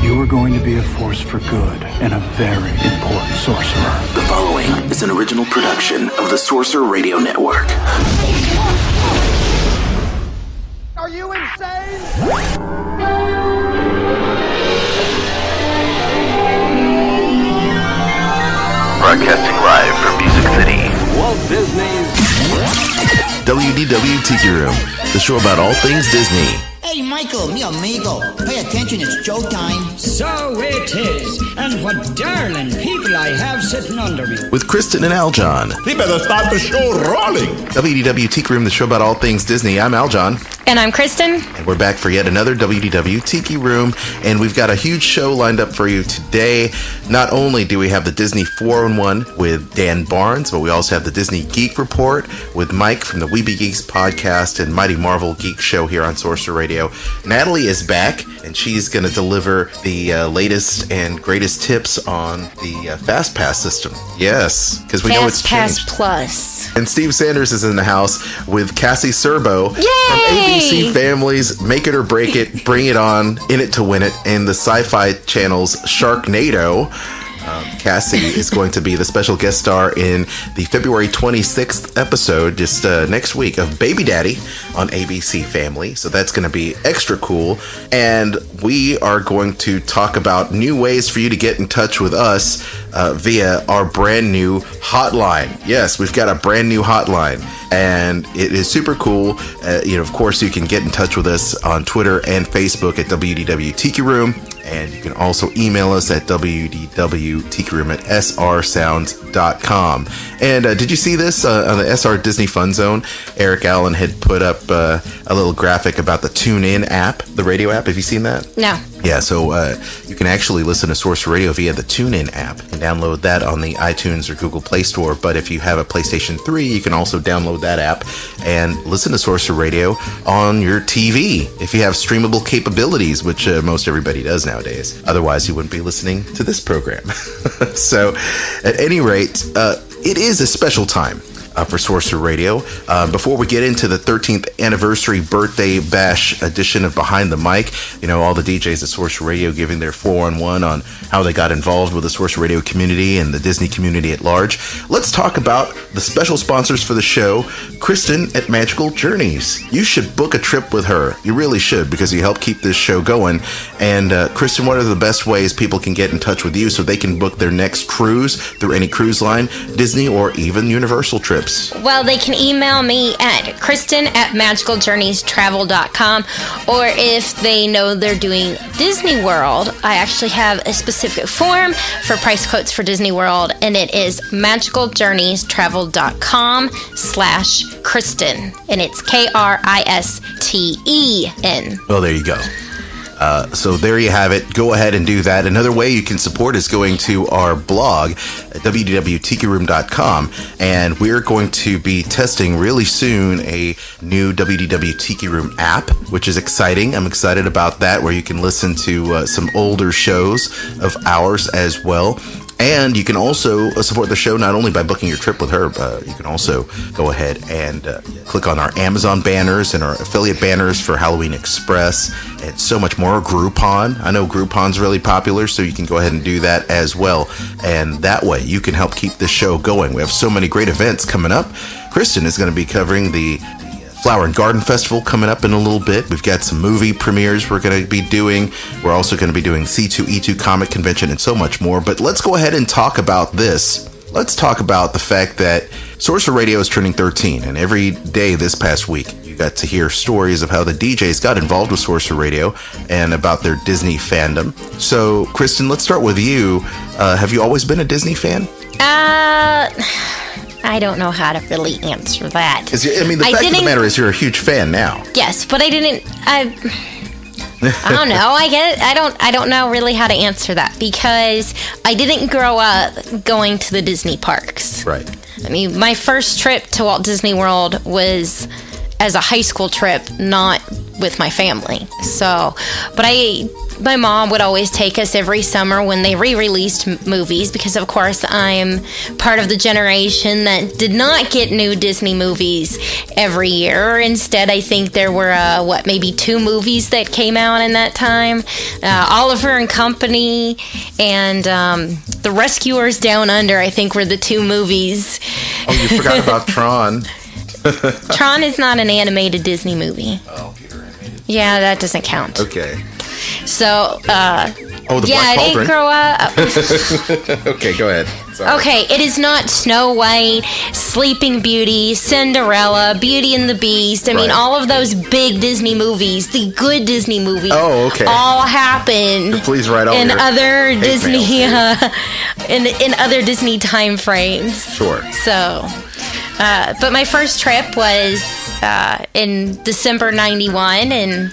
You are going to be a force for good and a very important sorcerer. The following is an original production of the Sorcerer Radio Network. Are you insane? Broadcasting live from Music City. Walt Disney's WDW Tiki Room, the show about all things Disney. Hey, Michael, mi amigo, pay attention, it's showtime. So it is, and what darling people I have sitting under me. With Kristen and Aljon. We better start the show rolling. WDW Tiki Room, the show about all things Disney. I'm Aljon. And I'm Kristen. And we're back for yet another WDW Tiki Room. And we've got a huge show lined up for you today. Not only do we have the Disney 4-in-1 with Dan Barnes, but we also have the Disney Geek Report with Mike from the Weeby Geeks podcast and Mighty Marvel Geek Show here on Sorcerer Radio. Natalie is back, and she's going to deliver the latest and greatest tips on the Fast Pass system. Yes, because we know it's changed. Fast Pass Plus. And Steve Sanders is in the house with Cassie Scerbo from Yay! ABC Family's Make It or Break It, Bring It On, In It to Win It, and the Sci-Fi Channel's Sharknado. Cassie is going to be the special guest star in the February 26th episode, just next week, of Baby Daddy on ABC Family. So that's going to be extra cool. And we are going to talk about new ways for you to get in touch with us via our brand new hotline. Yes, we've got a brand new hotline. And it is super cool. Of course, you can get in touch with us on Twitter and Facebook at WDW Tiki Room. And you can also email us at wdwtikiroom@srsounds.com. And did you see this on the SR Disney Fun Zone? Eric Allen had put up a little graphic about the TuneIn app, the radio app. Have you seen that? No. Yeah, so you can actually listen to Sorcerer Radio via the TuneIn app and download that on the iTunes or Google Play Store. But if you have a PlayStation 3, you can also download that app and listen to Sorcerer Radio on your TV if you have streamable capabilities, which most everybody does nowadays. Otherwise, you wouldn't be listening to this program. So, at any rate, it is a special time for Sorcerer Radio. Before we get into the 13th anniversary birthday bash edition of Behind the Mic, all the DJs at Sorcerer Radio giving their 4-on-1 on how they got involved with the Sorcerer Radio community and the Disney community at large. Let's talk about the special sponsors for the show, Kristen at Magical Journeys. You should book a trip with her. You really should, because you help keep this show going. And Kristen, what are the best ways people can get in touch with you so they can book their next cruise through any cruise line, Disney, or even Universal trips? Well, they can email me at kristen@magicaljourneystravel.com, or if they know they're doing Disney World, I actually have a specific form for price quotes for Disney World, and it is magicaljourneystravel.com/Kristen, and it's Kristen. Well, there you go. So there you have it. Go ahead and do that. Another way you can support is going to our blog at wdwtikiroom.com, and we're going to be testing really soon a new WDW Tiki Room app, which is exciting. I'm excited about that, where you can listen to some older shows of ours as well. And you can also support the show not only by booking your trip with her, but you can also go ahead and click on our Amazon banners and our affiliate banners for Halloween Express and so much more. Groupon. I know Groupon's really popular, so you can go ahead and do that as well. And that way you can help keep this show going. We have so many great events coming up. Kristen is going to be covering the Flower and Garden Festival coming up in a little bit. We've got some movie premieres we're going to be doing. We're also going to be doing C2E2 Comic Convention and so much more. But let's go ahead and talk about this. Let's talk about the fact that Sorcerer Radio is turning 13, and every day this past week you got to hear stories of how the DJs got involved with Sorcerer Radio and about their Disney fandom. So, Kristen, let's start with you. Have you always been a Disney fan? I don't know how to really answer that. The fact of the matter is you're a huge fan now. Yes, but I don't know. I don't know really how to answer that, because I didn't grow up going to the Disney parks. Right. I mean, my first trip to Walt Disney World was as a high school trip, not with my family. So, but my mom would always take us every summer when they re-released movies, because of course I'm part of the generation that did not get new Disney movies every year. Instead, I think there were maybe 2 movies that came out in that time. Oliver and Company and The Rescuers Down Under, I think, were the 2 movies. Oh, you forgot about Tron. Tron is not an animated Disney movie. Oh, you're animated. Yeah, that doesn't count. Okay. So, the yeah, Black I didn't grow up. Okay, go ahead. Sorry. Okay, it is not Snow White, Sleeping Beauty, Cinderella, Beauty and the Beast. I mean, all of those big Disney movies, the good Disney movies, all happened Please write all in your other Disney, mail, in other Disney time frames. Sure. So, but my first trip was in December '91, and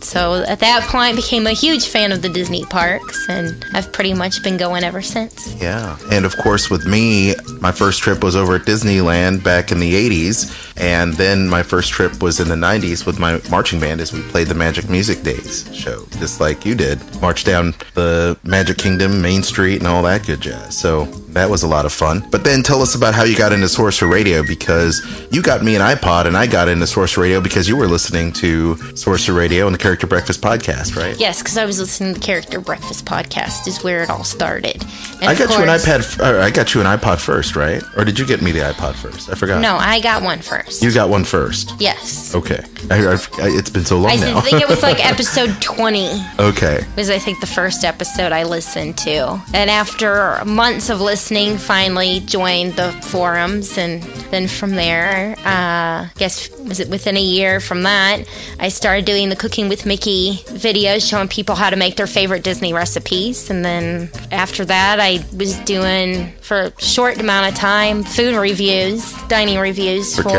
so at that point I became a huge fan of the Disney parks, and I've pretty much been going ever since. Yeah, and of course with me, my first trip was over at Disneyland back in the 80s, and then my first trip was in the 90s with my marching band as we played the Magic Music Days show, just like you did. Marched down the Magic Kingdom, Main Street, and all that good jazz. So that was a lot of fun. But then tell us about how you got into Sorcerer Radio, because you got me an iPod, and I got into Sorcerer Radio because you were listening to Sorcerer Radio and the Character Breakfast podcast, right? Yes, because I was listening to the Character Breakfast podcast is where it all started. And I got you an iPad. I got you an iPod first, right? Or did you get me the iPod first? I forgot. No, I got one first. You got one first. Yes. Okay. It's been so long now. I think it was like episode 20. Okay. Was, I think, the first episode I listened to. And after months of listening, finally joined the forums. And then from there, I guess, was it within a year from that, I started doing the Cooking with Mickey videos showing people how to make their favorite Disney recipes. And then after that, I was doing, for a short amount of time, food reviews, dining reviews for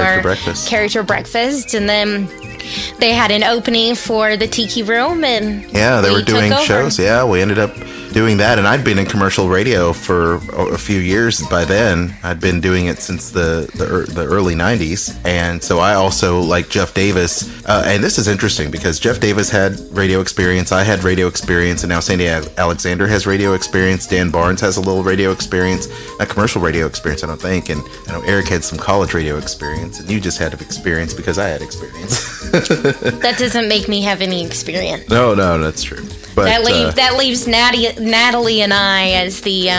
Character Breakfast. And then they had an opening for the Tiki Room, and yeah, they were doing shows. Yeah, we ended up doing that, and I'd been in commercial radio for a few years by then. I'd been doing it since the early 90s, and so I also, like Jeff Davis, and this is interesting because Jeff Davis had radio experience, I had radio experience, and now Sandy Alexander has radio experience, Dan Barnes has a little radio experience, not commercial radio experience, I don't think, and I know Eric had some college radio experience, and you just had experience because I had experience. That doesn't make me have any experience. No, that's true. But, that leaves Natalie and I as the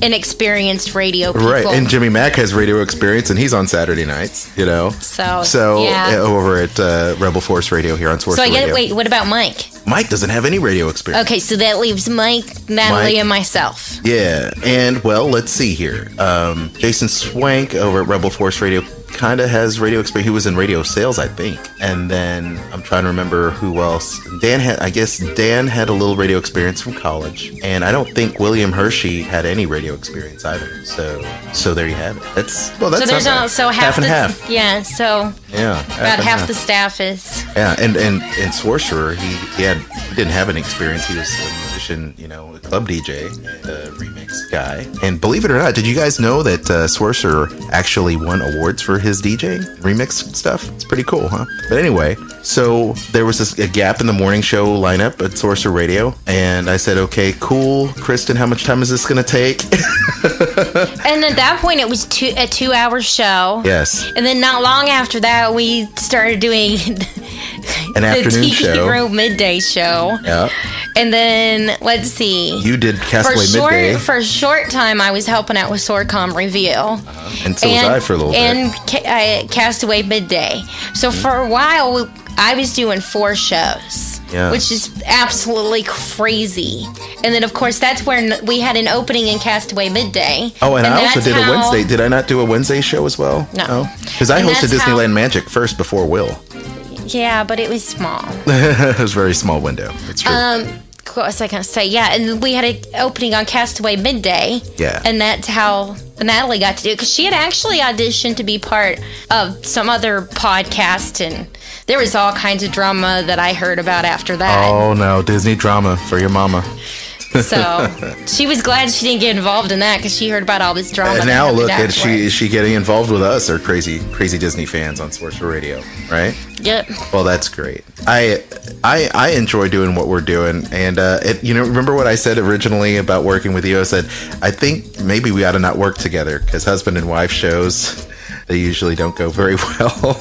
inexperienced radio people. Right, and Jimmy Mack has radio experience, and he's on Saturday nights, you know. So yeah. Over at Rebel Force Radio here on Source Radio. Wait, what about Mike? Mike doesn't have any radio experience. Okay, so that leaves Mike, Natalie, and myself. Yeah, and, well, let's see here. Jason Swank over at Rebel Force Radio kind of has radio experience. He was in radio sales, I think. And then I'm trying to remember who else. Dan had a little radio experience from college. And I don't think William Hershey had any radio experience either. So there you have it. That's half and half. Yeah, so about half the staff is. Yeah, and Sorcerer, he didn't have any experience. He was a musician, a club DJ, a remix guy. And believe it or not, did you guys know that Sorcerer actually won awards for his DJ remix stuff? It's pretty cool, huh? But anyway, so there was a gap in the morning show lineup at Sorcerer Radio, and I said, okay, cool, Kristen, how much time is this going to take? And at that point, it was a 2-hour show. Yes. And then not long after that, we started doing an afternoon show. The Tiki Room midday show. Yeah. And then, let's see. You did Castaway Midday. For a short time, I was helping out with Swordcom Review. And so was I for a little bit. And Castaway Midday. So for a while, I was doing 4 shows. Yeah. Which is absolutely crazy. And then, of course, that's when we had an opening in Castaway Midday. Oh, and I also did a Wednesday. Did I not do a Wednesday show as well? No. Because I hosted Disneyland Magic first before Will. Yeah, but it was small. It was a very small window. It's true. What was I going to say? Yeah, and we had an opening on Castaway Midday. Yeah. And that's how Natalie got to do it, because she had actually auditioned to be part of some other podcast, and there was all kinds of drama that I heard about after that. Oh, no, Disney drama for your mama. So she was glad she didn't get involved in that because she heard about all this drama. And now look at she getting involved with us, or crazy Disney fans on Sports Radio, right? Yep. Well, that's great. I enjoy doing what we're doing, and remember what I said originally about working with you? I said I think maybe we ought to not work together because husband and wife shows, they usually don't go very well.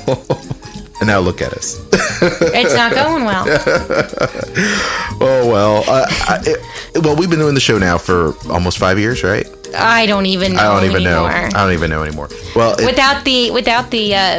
And now look at us. It's not going well. Oh, well, we've been doing the show now for almost 5 years, right? I don't even know anymore. Well, without the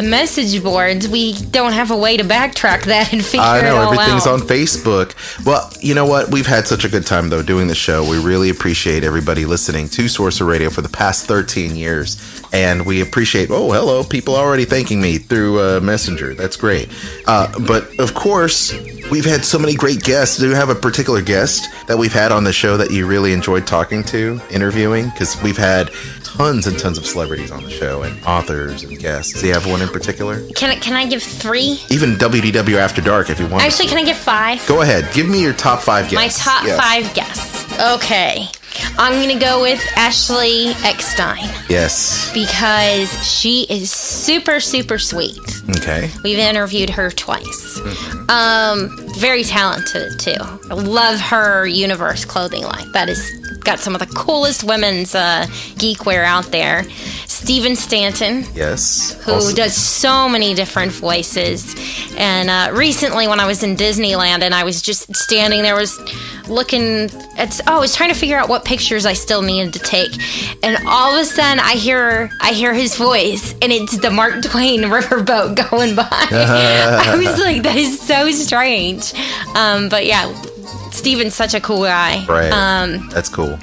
message boards, we don't have a way to backtrack that and figure it all out. Everything's on Facebook. Well, you know what? We've had such a good time though doing the show. We really appreciate everybody listening to Sorcerer Radio for the past 13 years, and we appreciate. Oh, hello, people already thanking me through Messenger. That's great. But of course, we've had so many great guests. Do you have a particular guest that we've had on the show that you really enjoyed talking to, interviewing? Because we've had tons and tons of celebrities on the show, and authors and guests. Do you have one in particular? Can I give 3? Even WDW After Dark, if you want. Actually, can I give 5? Go ahead. Give me your top 5 guests. My top 5 guests. Okay. I'm going to go with Ashley Eckstein. Yes. Because she is super, super sweet. Okay. We've interviewed her twice. Mm-hmm. Very talented, too. I love her Universe clothing line. That is got some of the coolest women's geek wear out there. Steven Stanton. Yes. Who does so many different voices. And recently when I was in Disneyland and I was just standing there, was looking at, I was trying to figure out what pictures I still needed to take. And all of a sudden I hear his voice, and it's the Mark Twain riverboat going by. I was like, that is so strange. But yeah, Steven's such a cool guy. Right. That's cool.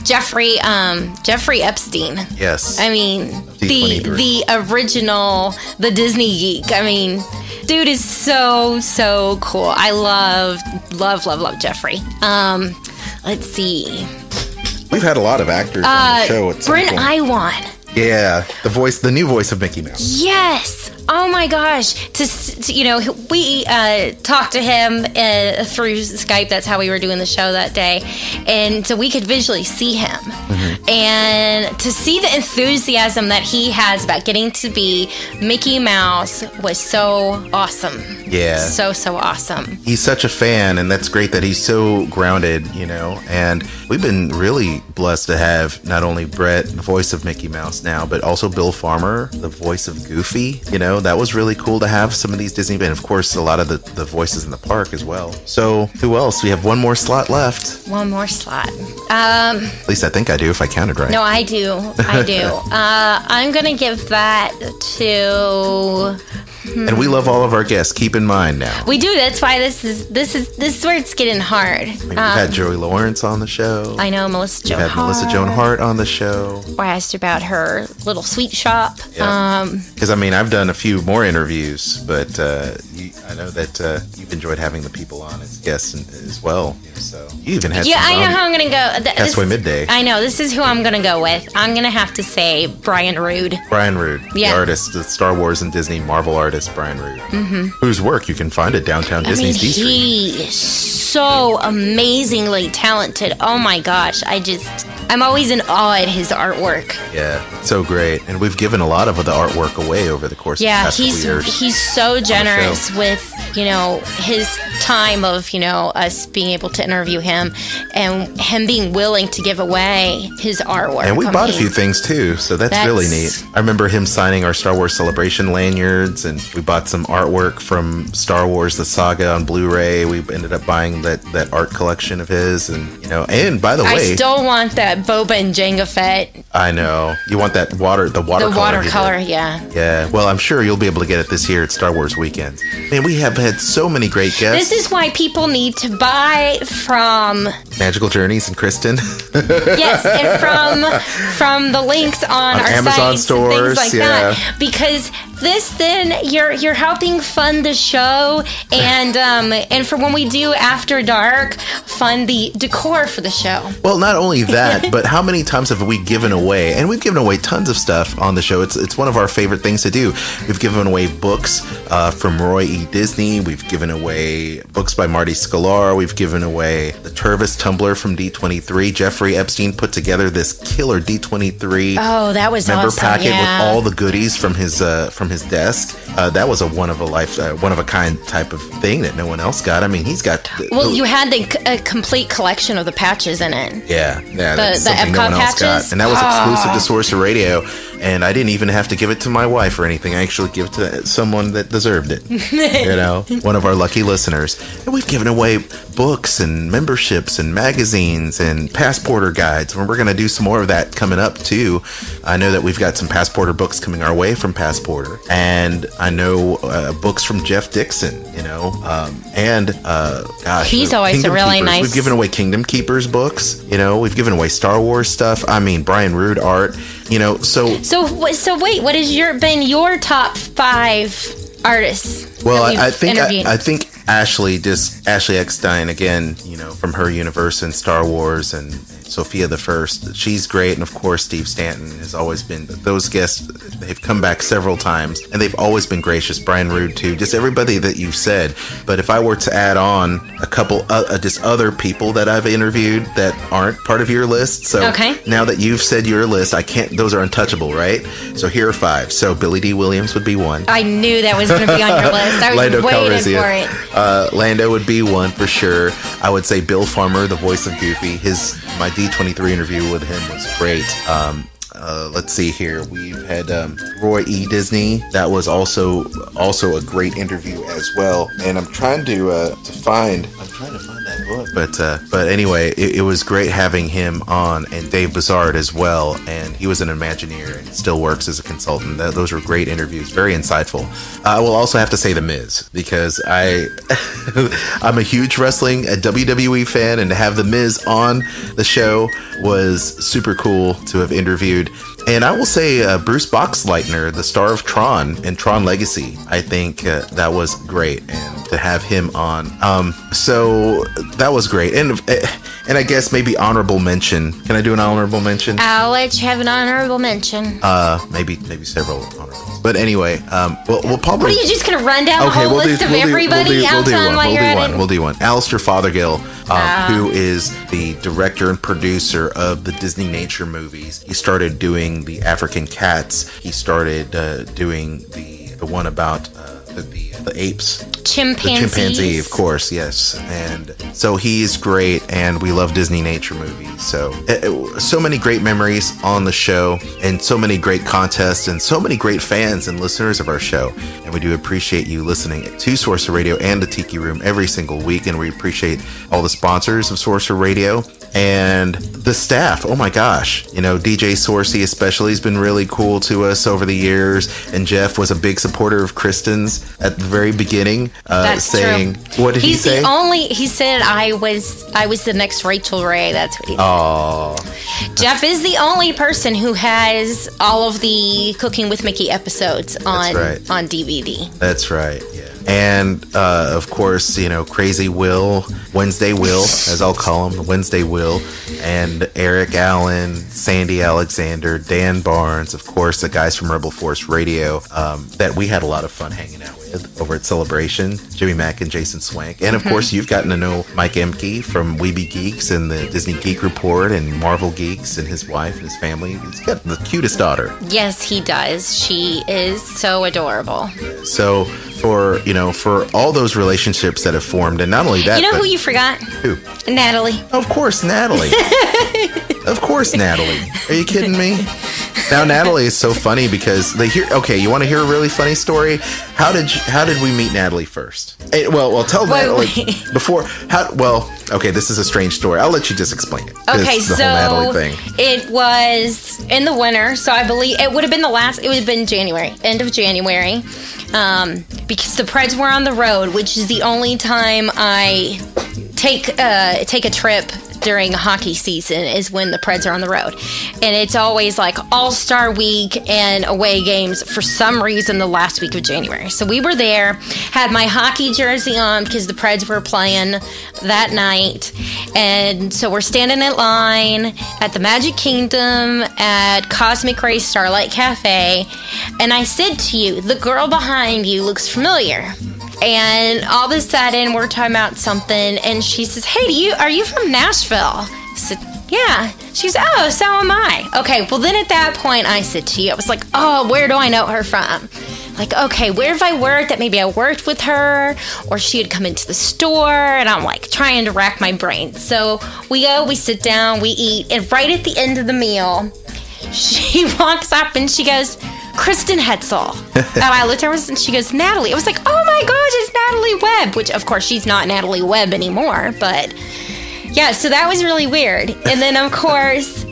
Jeffrey Epstein. Yes. I mean, the original, the Disney geek. I mean, dude is so cool. I love Jeffrey. Let's see. We've had a lot of actors on the show at some Brent point. Iwan. Yeah, the new voice of Mickey Mouse. Yes. Oh my gosh. We talked to him through Skype. That's how we were doing the show that day. And so we could visually see him. Mm-hmm. And to see the enthusiasm that he has about getting to be Mickey Mouse was so awesome. Yeah. So awesome. He's such a fan, and that's great that he's so grounded, and we've been really blessed to have not only Brett, the voice of Mickey Mouse now, but also Bill Farmer, the voice of Goofy. That was really cool to have some of these Disney, and of course a lot of the voices in the park as well. So who else? We have one more slot left. One more slot. At least I think I do, if I counted right. No, I do. I'm gonna give that to. And we love all of our guests. Keep in mind now. We do. That's why this is where it's getting hard. We've had Joey Lawrence on the show. I know Melissa Joan Hart. Melissa Joan Hart on the show. I asked about her little sweet shop. Because I've done a few more interviews, but I know that you've enjoyed having the people on as guests as well. So you even had. Yeah, I know how I'm gonna go. Castaway Midday. I know this is who I'm gonna go with. I'm gonna have to say Brian Rood. Brian Rood, the artist, the Star Wars and Disney Marvel artist, Brian Rood, whose work you can find at Downtown Disney's D Street. He is so amazingly talented. Oh my gosh, I'm always in awe at his artwork. Yeah, so great. And we've given a lot of the artwork away over the course of the past couple years. He's so generous with, his time of, us being able to interview him and him being willing to give away his artwork. And we bought a few things too, so that's really neat. I remember him signing our Star Wars Celebration lanyards, and we bought some artwork from Star Wars The Saga on Blu-ray. We ended up buying that art collection of his, and and by the way, I still want that Boba and Jango Fett. I know. You want that watercolor, yeah. Yeah. Well, I'm sure you'll be able to get it this year at Star Wars Weekends. Man, we have had so many great guests. This is why people need to buy from Magical Journeys and Kristen. Yes, and from the links on our Amazon sites stores, and things like that. Because then you're helping fund the show, and for when we do After Dark, fund the decor for the show. Well, not only that, but how many times have we given away? And we've given away tons of stuff on the show. It's one of our favorite things to do. We've given away books from Roy E. Disney. We've given away books by Marty Sklar. We've given away the Tervis tumbler from D23. Jeffrey Epstein put together this killer D23 that was member awesome, packet yeah. with all the goodies from his desk. That was a one of a kind type of thing that no one else got. I mean, he's got. Well, you had a complete collection of the patches in it. Yeah, that's the something Epcot no one else patches? got, and that was exclusive to Sorcerer Radio. And I didn't even have to give it to my wife or anything. I actually give it to someone that deserved it. You know, one of our lucky listeners. And we've given away books and memberships and magazines and passporter guides. And we're going to do some more of that coming up too. I know that we've got some passporter books coming our way from Passporter, and I know books from Jeff Dixon. You know, gosh, he's always Kingdom a really Keepers. nice. We've given away Kingdom Keepers books. You know, we've given away Star Wars stuff. I mean, Brian Rood art. You know, so wait, what has been your top 5 artists? Well, that you've interviewed? I think Ashley Eckstein again. You know, from her universe and Star Wars and Sophia the First. She's great, and of course Steve Stanton has always been. Those guests, they've come back several times, and they've always been gracious. Brian Rood too. Just everybody that you've said. But if I were to add on a couple, just other people that I've interviewed that aren't part of your list. So now that you've said your list, I can't. Those are untouchable, right? So here are 5. So Billy D. Williams would be one. I knew that was going to be on your list. I was Lando waiting Calrissian. for it. Lando would be one for sure. I would say Bill Farmer, the voice of Goofy. My D23 interview with him was great. Let's see here. We've had Roy E. Disney. That was also a great interview as well. And I'm trying to find that book. But anyway, it was great having him on, and Dave Bazard as well. And he was an Imagineer and still works as a consultant. Those were great interviews, very insightful. I will also have to say The Miz, because I'm a huge wrestling, a WWE fan, and to have The Miz on the show was super cool to have interviewed. And I will say Bruce Boxleitner, the star of Tron and Tron Legacy, I think that was great, and to have him on. So that was great. And I guess maybe honorable mention. Can I do an honorable mention? I'll let you have an honorable mention. Maybe several honorables. But anyway, we'll probably. What, are you just going to run down the whole list of everybody? We'll do one. Alistair Fothergill, who is the director and producer of the Disney Nature movies. He started doing the African Cats. He started doing the one about the apes. Chimpanzees. The chimpanzee, of course, yes. And so he's great, and we love Disney Nature movies. So many great memories on the show, and so many great contests, and so many great fans and listeners of our show. And we do appreciate you listening to Sorcerer Radio and the Tiki Room every single week, and we appreciate all the sponsors of Sorcerer Radio and the staff. Oh my gosh, DJ Sorcy especially has been really cool to us over the years, and Jeff was a big supporter of Kristen's at the very beginning. That's saying, true. What did he say? He said I was the next Rachel Ray. That's what he said. Oh, Jeff is the only person who has all of the Cooking with Mickey episodes on DVD. That's right. Yeah. And of course, Crazy Will, Wednesday Will, as I'll call him, Wednesday Will, and Eric Allen, Sandy Alexander, Dan Barnes, of course, the guys from Rebel Force Radio that we had a lot of fun hanging out with over at Celebration, Jimmy Mack and Jason Swank. And of course, you've gotten to know Mike Emke from Weeby Geeks and the Disney Geek Report and Marvel Geeks, and his wife and his family. He's got the cutest daughter. Yes, he does. She is so adorable. So for all those relationships that have formed, and not only that, who you forgot? Who? Natalie. Of course, Natalie. Of course, Natalie. Are you kidding me? Now, Natalie is so funny because you want to hear a really funny story? How did we meet Natalie first? Well, tell Natalie before. This is a strange story. I'll let you just explain it. Okay, the whole Natalie thing. It was in the winter, so I believe it would have been it would have been January, end of January, because the Preds were on the road, which is the only time I take a trip during hockey season is when the Preds are on the road. And it's always like All-Star Week and away games for some reason the last week of January. So we were there, had my hockey jersey on because the Preds were playing that night, And so we're standing in line at the Magic Kingdom at Cosmic Ray Starlight Cafe. And I said to you, the girl behind you looks familiar. And all of a sudden, we're talking about something, and she says, hey, are you from Nashville? I said, yeah. She's, oh, so am I. Okay, well, then at that point, I said to you, I was like, oh, where do I know her from? Like, okay, where have I worked? That maybe I worked with her, or she had come into the store, and I'm like trying to rack my brain. So we go, we sit down, we eat, and right at the end of the meal, she walks up and she goes, Kristen Hetzel. And I looked at her and she goes, Natalie. I was like, oh my gosh, it's Natalie Webb, which of course she's not Natalie Webb anymore, but yeah, so that was really weird. And then of course,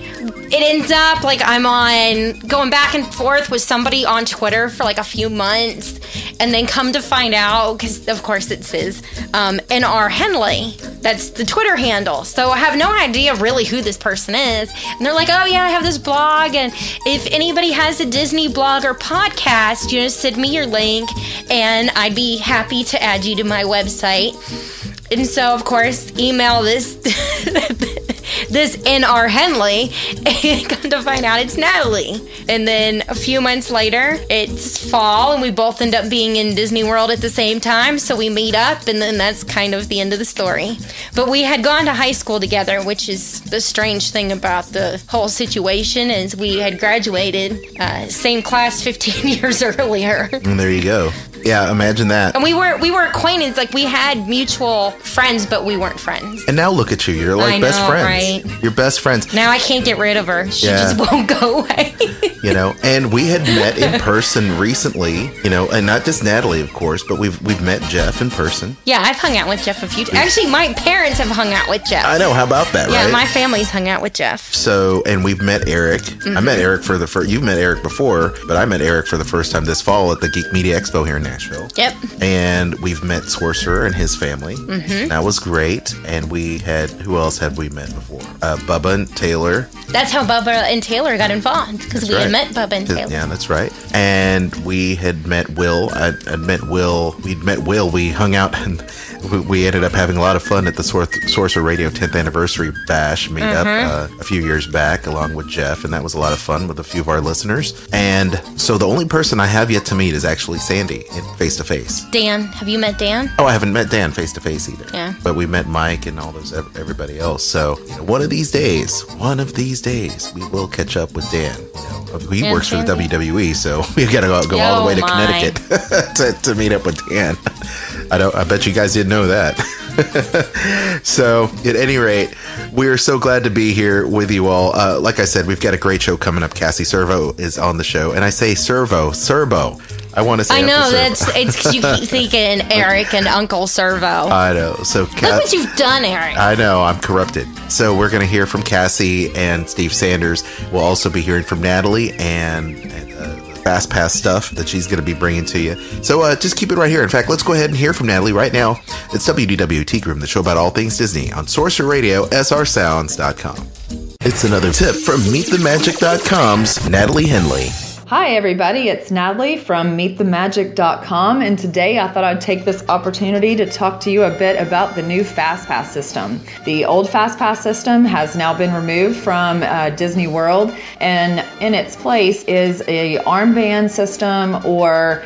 it ends up like I'm going back and forth with somebody on Twitter for like a few months, and then come to find out, because of course it says N.R. Henley. That's the Twitter handle. So I have no idea really who this person is. And they're like, oh yeah, I have this blog, and if anybody has a Disney blog or podcast, send me your link, and I'd be happy to add you to my website. And so, of course, email this this N.R. Henley, and come to find out it's Natalie. And then a few months later, it's fall, and we both end up being in Disney World at the same time, so we meet up, and then that's kind of the end of the story. But we had gone to high school together, which is the strange thing about the whole situation, is we had graduated same class 15 years earlier. And there you go. Yeah, imagine that. And we were acquainted, like we had mutual friends, but we weren't friends. And now look at you. You're like best friends. Right? You're best friends. Now I can't get rid of her. She just won't go away. And we had met in person recently, and not just Natalie, of course, but we've met Jeff in person. Yeah, I've hung out with Jeff a few times. Actually, my parents have hung out with Jeff. I know. How about that, right? Yeah, my family's hung out with Jeff. So, and we've met Eric. Mm-hmm. I met Eric for the first... You've met Eric before, but I met Eric for the first time this fall at the Geek Media Expo here in Nashville. Yep. And we've met Sorcerer and his family. Mm-hmm. That was great. And we had... Who else had we met before? Bubba and Taylor. That's how Bubba and Taylor got involved, because we had met Bubba and Taylor. Yeah, that's right. And we had met Will. I'd met Will. We'd met Will. We hung out, and we ended up having a lot of fun at the Sorcerer Radio 10th Anniversary Bash meetup a few years back, along with Jeff, and that was a lot of fun with a few of our listeners. And so the only person I have yet to meet is actually Sandy, face-to-face. Dan. Have you met Dan? Oh, I haven't met Dan face-to-face either. Yeah. But we met Mike and all those, everybody else. So one of these days, we will catch up with Dan. He works for the WWE, so we've got to go all the way to Connecticut to meet up with Dan. I bet you guys didn't know that. So, at any rate, we're so glad to be here with you all. Like I said, we've got a great show coming up. Cassie Scerbo is on the show, and I say Scerbo. I want to say. I know it's because you keep thinking Eric and Uncle Servo. I know. So look what you've done, Eric. I know. I'm corrupted. So we're going to hear from Cassie and Steve Sanders. We'll also be hearing from Natalie and the Fast Pass stuff that she's going to be bringing to you. So just keep it right here. In fact, let's go ahead and hear from Natalie right now. It's WDW Tiki Room, the show about all things Disney on Sorcerer Radio, srsounds.com. It's another tip from MeetTheMagic.com's Natalie Henley. Hi everybody, it's Natalie from MeetTheMagic.com, and today I thought I'd take this opportunity to talk to you a bit about the new FastPass system. The old FastPass system has now been removed from Disney World, and in its place is a armband system, or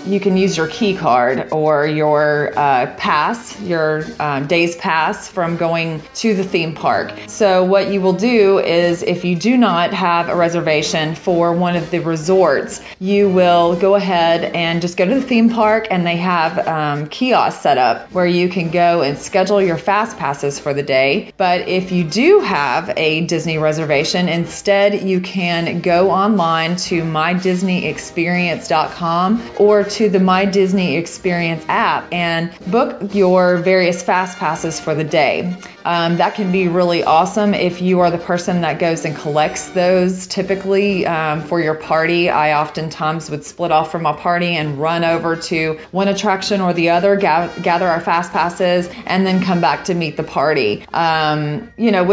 you can use your key card or your pass, your day's pass from going to the theme park. So what you will do is, if you do not have a reservation for one of the resorts, you will go ahead and just go to the theme park, and they have kiosks set up where you can go and schedule your fast passes for the day. But if you do have a Disney reservation, instead you can go online to mydisneyexperience.com or to the My Disney Experience app and book your various fast passes for the day. That can be really awesome if you are the person that goes and collects those typically for your your party. I oftentimes would split off from my party and run over to one attraction or the other, gather our fast passes, and then come back to meet the party.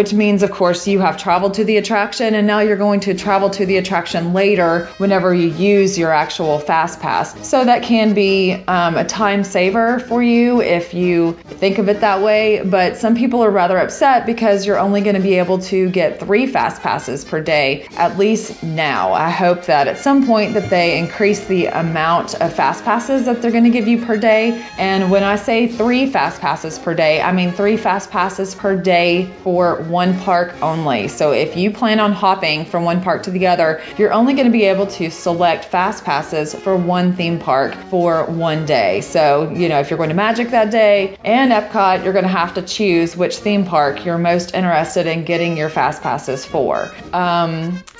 Which means, of course, you have traveled to the attraction, and now you're going to travel to the attraction later whenever you use your actual fast pass. So that can be a time saver for you if you think of it that way. But some people are rather upset because you're only going to be able to get 3 fast passes per day, at least now. I hope that at some point that they increase the amount of fast passes that they're going to give you per day. And when I say 3 fast passes per day, I mean 3 fast passes per day for one park only. So if you plan on hopping from one park to the other, you're only going to be able to select fast passes for one theme park for one day. So, if you're going to Magic that day and Epcot, you're going to have to choose which theme park you're most interested in getting your fast passes for.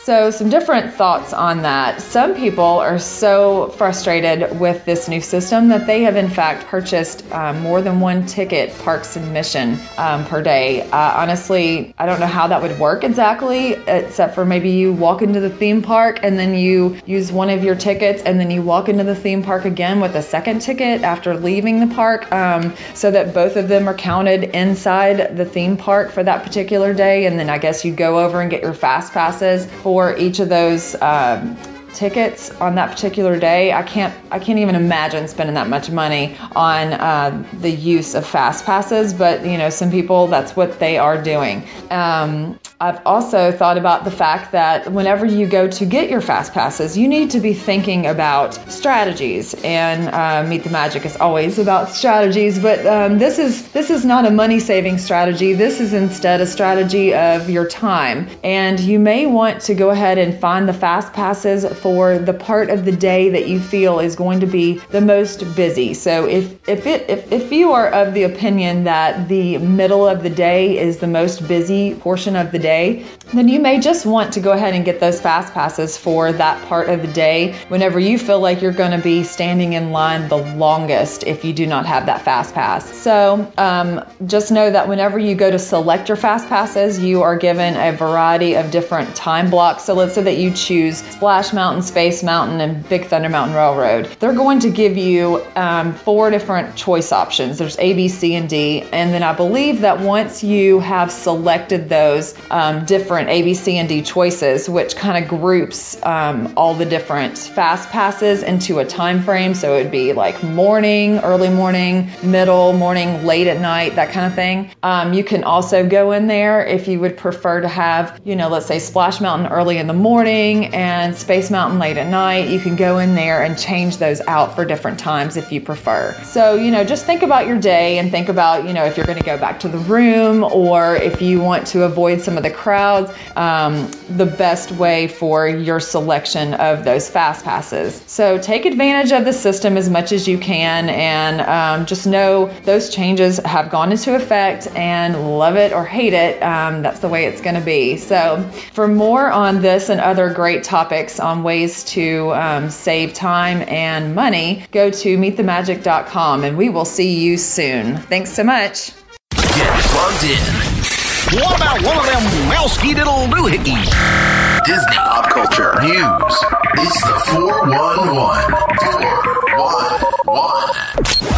So some different thoughts on that. Some people are so frustrated with this new system that they have in fact purchased more than one ticket park submission per day. Honestly, I don't know how that would work exactly, except for maybe you walk into the theme park and then you use one of your tickets and then you walk into the theme park again with a second ticket after leaving the park, so that both of them are counted inside the theme park for that particular day. And then I guess you go over and get your fast passes for each of those tickets on that particular day. I can't even imagine spending that much money on the use of fast passes, but some people, that's what they are doing. I've also thought about the fact that whenever you go to get your fast passes, you need to be thinking about strategies, and Meet the Magic is always about strategies, but this is not a money-saving strategy. This is instead a strategy of your time, and you may want to go ahead and find the fast passes for the part of the day that you feel is going to be the most busy. So if you are of the opinion that the middle of the day is the most busy portion of the day, then you may just want to go ahead and get those fast passes for that part of the day whenever you feel like you're going to be standing in line the longest if you do not have that fast pass. So just know that whenever you go to select your fast passes, you are given a variety of different time blocks. So let's say that you choose Splash Mountain, Space Mountain, and Big Thunder Mountain Railroad. They're going to give you 4 different choice options. There's A, B, C, and D. And then I believe that once you have selected those different A, B, C, and D choices, which kind of groups all the different fast passes into a time frame. So it would be like morning, early morning, middle morning, late at night, that kind of thing. You can also go in there if you would prefer to have, let's say Splash Mountain early in the morning and Space Mountain late at night. You can go in there and change those out for different times if you prefer. So, just think about your day and think about, if you're going to go back to the room or if you want to avoid some of the crowds, the best way for your selection of those fast passes. So take advantage of the system as much as you can, and just know those changes have gone into effect, and love it or hate it, that's the way it's going to be. So for more on this and other great topics on ways to save time and money, go to meetthemagic.com, and we will see you soon. Thanks so much. Get plugged in. What about one of them mousey little doohickeys? Disney pop culture news. It's the 411. 411.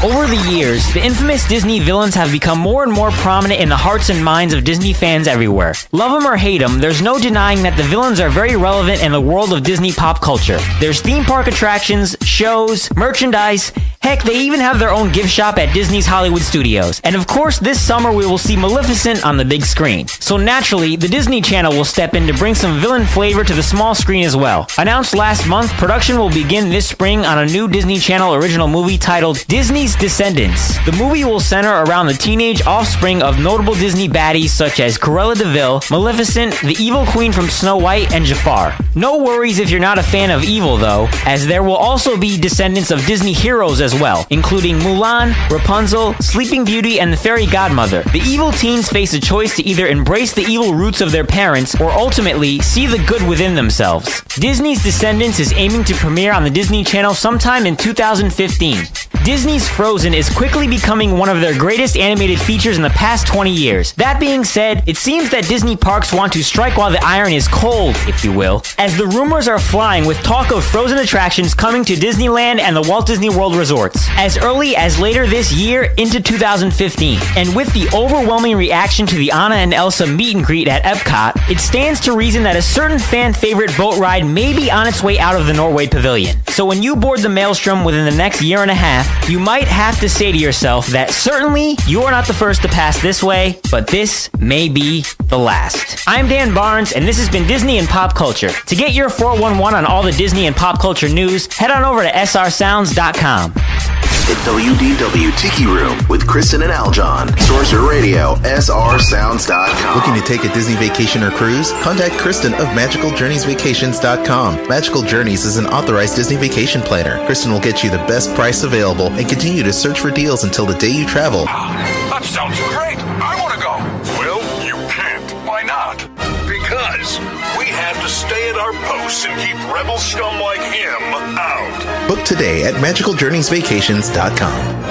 Over the years, the infamous Disney villains have become more and more prominent in the hearts and minds of Disney fans everywhere. Love them or hate them, there's no denying that the villains are very relevant in the world of Disney pop culture. There's theme park attractions, shows, merchandise. Heck, they even have their own gift shop at Disney's Hollywood Studios. And of course, this summer we will see Maleficent on the big screen. So naturally, the Disney Channel will step in to bring some villain flavor to the small screen as well. Announced last month, production will begin this spring on a new Disney Channel original movie titled Disney's Descendants. The movie will center around the teenage offspring of notable Disney baddies such as Cruella de Vil, Maleficent, the evil queen from Snow White, and Jafar. No worries if you're not a fan of evil though, as there will also be descendants of Disney heroes as as well, including Mulan, Rapunzel, Sleeping Beauty, and the Fairy Godmother. The evil teens face a choice to either embrace the evil roots of their parents or ultimately see the good within themselves. Disney's Descendants is aiming to premiere on the Disney Channel sometime in 2015. Disney's Frozen is quickly becoming one of their greatest animated features in the past 20 years. That being said, it seems that Disney parks want to strike while the iron is cold, if you will, as the rumors are flying with talk of Frozen attractions coming to Disneyland and the Walt Disney World resorts as early as later this year into 2015. And with the overwhelming reaction to the Anna and Elsa meet and greet at Epcot, it stands to reason that a certain fan favorite boat ride may be on its way out of the Norway Pavilion. So when you board the Maelstrom within the next year and a half, you might have to say to yourself that certainly you are not the first to pass this way, but this may be the last. I'm Dan Barnes, and this has been Disney and Pop Culture. To get your 411 on all the Disney and pop culture news, head on over to srsounds.com. The WDW Tiki Room with Kristen and Aljon. Sorcerer Radio, srsounds.com. Looking to take a Disney vacation or cruise? Contact Kristen of MagicalJourneysVacations.com. Magical Journeys is an authorized Disney vacation planner. Kristen will get you the best price available and continue to search for deals until the day you travel. That sounds great. I want to go. Well, you can't. Why not? Because we have to stay at our posts and keep rebel scum like him out. Book today at MagicalJourneysVacations.com.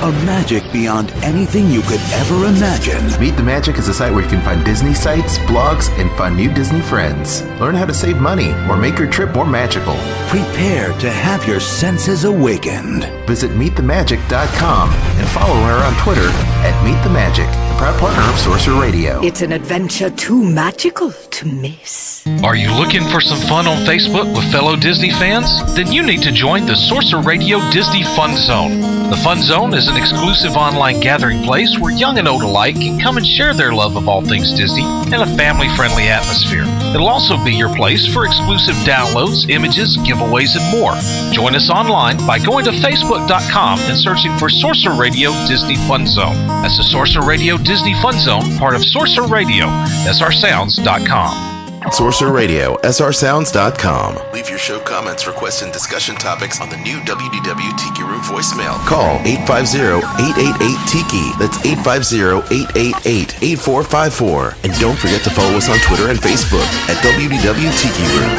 A magic beyond anything you could ever imagine. Meet the Magic is a site where you can find Disney sites, blogs, and find new Disney friends. Learn how to save money or make your trip more magical. Prepare to have your senses awakened. Visit MeetTheMagic.com and follow her on Twitter at MeetTheMagic, a proud partner of Sorcerer Radio. It's an adventure too magical to miss. Are you looking for some fun on Facebook with fellow Disney fans? Then you need to join the Sorcerer Radio Disney Fun Zone. The Fun Zone is an exclusive online gathering place where young and old alike can come and share their love of all things Disney in a family-friendly atmosphere. It'll also be your place for exclusive downloads, images, giveaways, and more. Join us online by going to Facebook.com and searching for Sorcerer Radio Disney Fun Zone. That's the Sorcerer Radio Disney Fun Zone, part of Sorcerer Radio, srsounds.com. Sorcerer Radio, srsounds.com. Leave your show comments, requests, and discussion topics on the new WDW Tiki Room voicemail. Call 850-888-TIKI. That's 850-888-8454. And don't forget to follow us on Twitter and Facebook at WDW Tiki Room.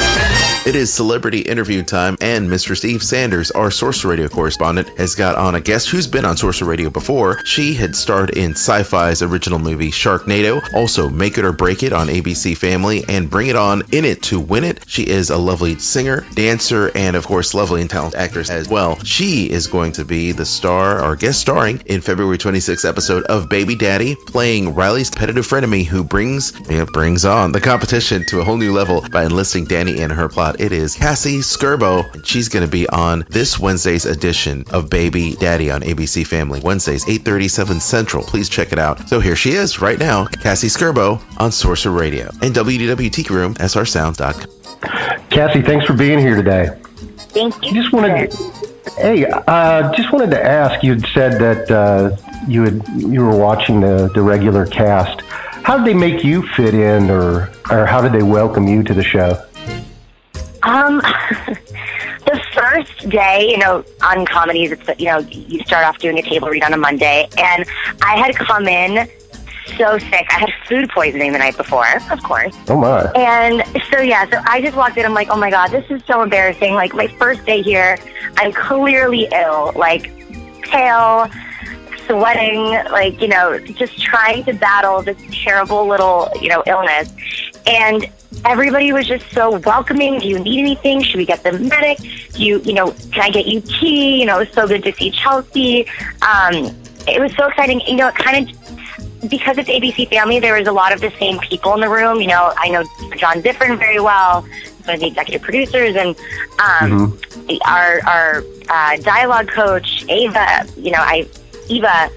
It is celebrity interview time, and Mr. Steve Sanders, our Sorcerer Radio correspondent, has got on a guest who's been on Sorcerer Radio before. She had starred in Sci-Fi's original movie Sharknado, also Make It or Break It on ABC Family, and Bring It On, In It to Win It. She is a lovely singer, dancer, and of course lovely and talented actress as well. She is going to be the star, or guest starring, in February 26th episode of Baby Daddy, playing Riley's competitive frenemy who brings on the competition to a whole new level by enlisting Danny in her plot. It is Cassie Scerbo, and she's going to be on this Wednesday's edition of Baby Daddy on ABC Family, Wednesdays, 8:37 Central. Please check it out. So here she is right now, Cassie Scerbo on Sorcerer Radio and WDW Tiki Room, srsounds.com. Cassie, thanks for being here today. Thank you. Just wanted to ask, you'd said that you were watching the regular cast. How did they make you fit in, or how did they welcome you to the show? The first day, on comedies, it's, you start off doing a table read on a Monday, and I had come in so sick. I had food poisoning the night before, of course. Oh, my. And so I just walked in. I'm like, oh, my God, this is so embarrassing. Like, my first day here, I'm clearly ill, like, pale, sweating, like, just trying to battle this terrible little, illness. And everybody was just so welcoming. Do you need anything? Should we get the medic? Can I get you tea? It was so good to see Chelsea. It was so exciting. Kind of, because it's ABC Family, there was a lot of the same people in the room. I know John Diffrin very well, one of the executive producers, and our dialogue coach, Eva,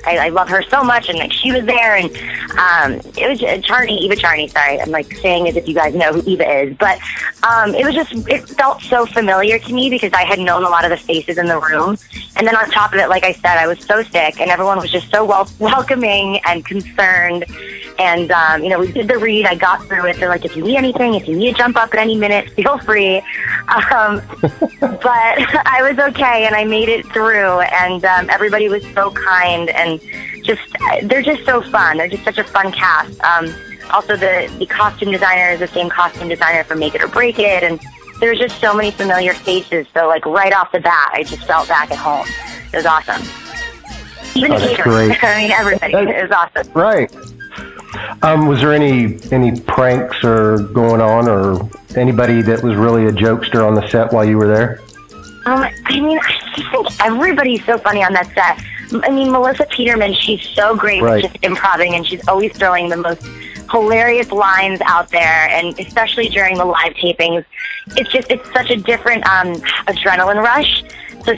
I love her so much, and she was there, and it was Eva Charney. Sorry, I'm saying as if you guys know who Eva is, but it felt so familiar to me because I had known a lot of the faces in the room, and then on top of it, like I said, I was so sick, and everyone was just so welcoming and concerned, And, we did the read. I got through it. They're like, if you need anything, if you need to jump up at any minute, feel free. But I was okay, and I made it through. And everybody was so kind, and they're just so fun. They're just such a fun cast. Also, the costume designer is the same costume designer for Make It or Break It, and there's just so many familiar faces. So, like, right off the bat, I just felt back at home. It was awesome. Even the caterers. I mean, everybody. It was awesome. Right. Was there any pranks or going on, or anybody that was really a jokester on the set while you were there? I just think everybody's so funny on that set. I mean, Melissa Peterman, she's so great with just improvising, and she's always throwing the most hilarious lines out there, and especially during the live tapings. It's such a different adrenaline rush.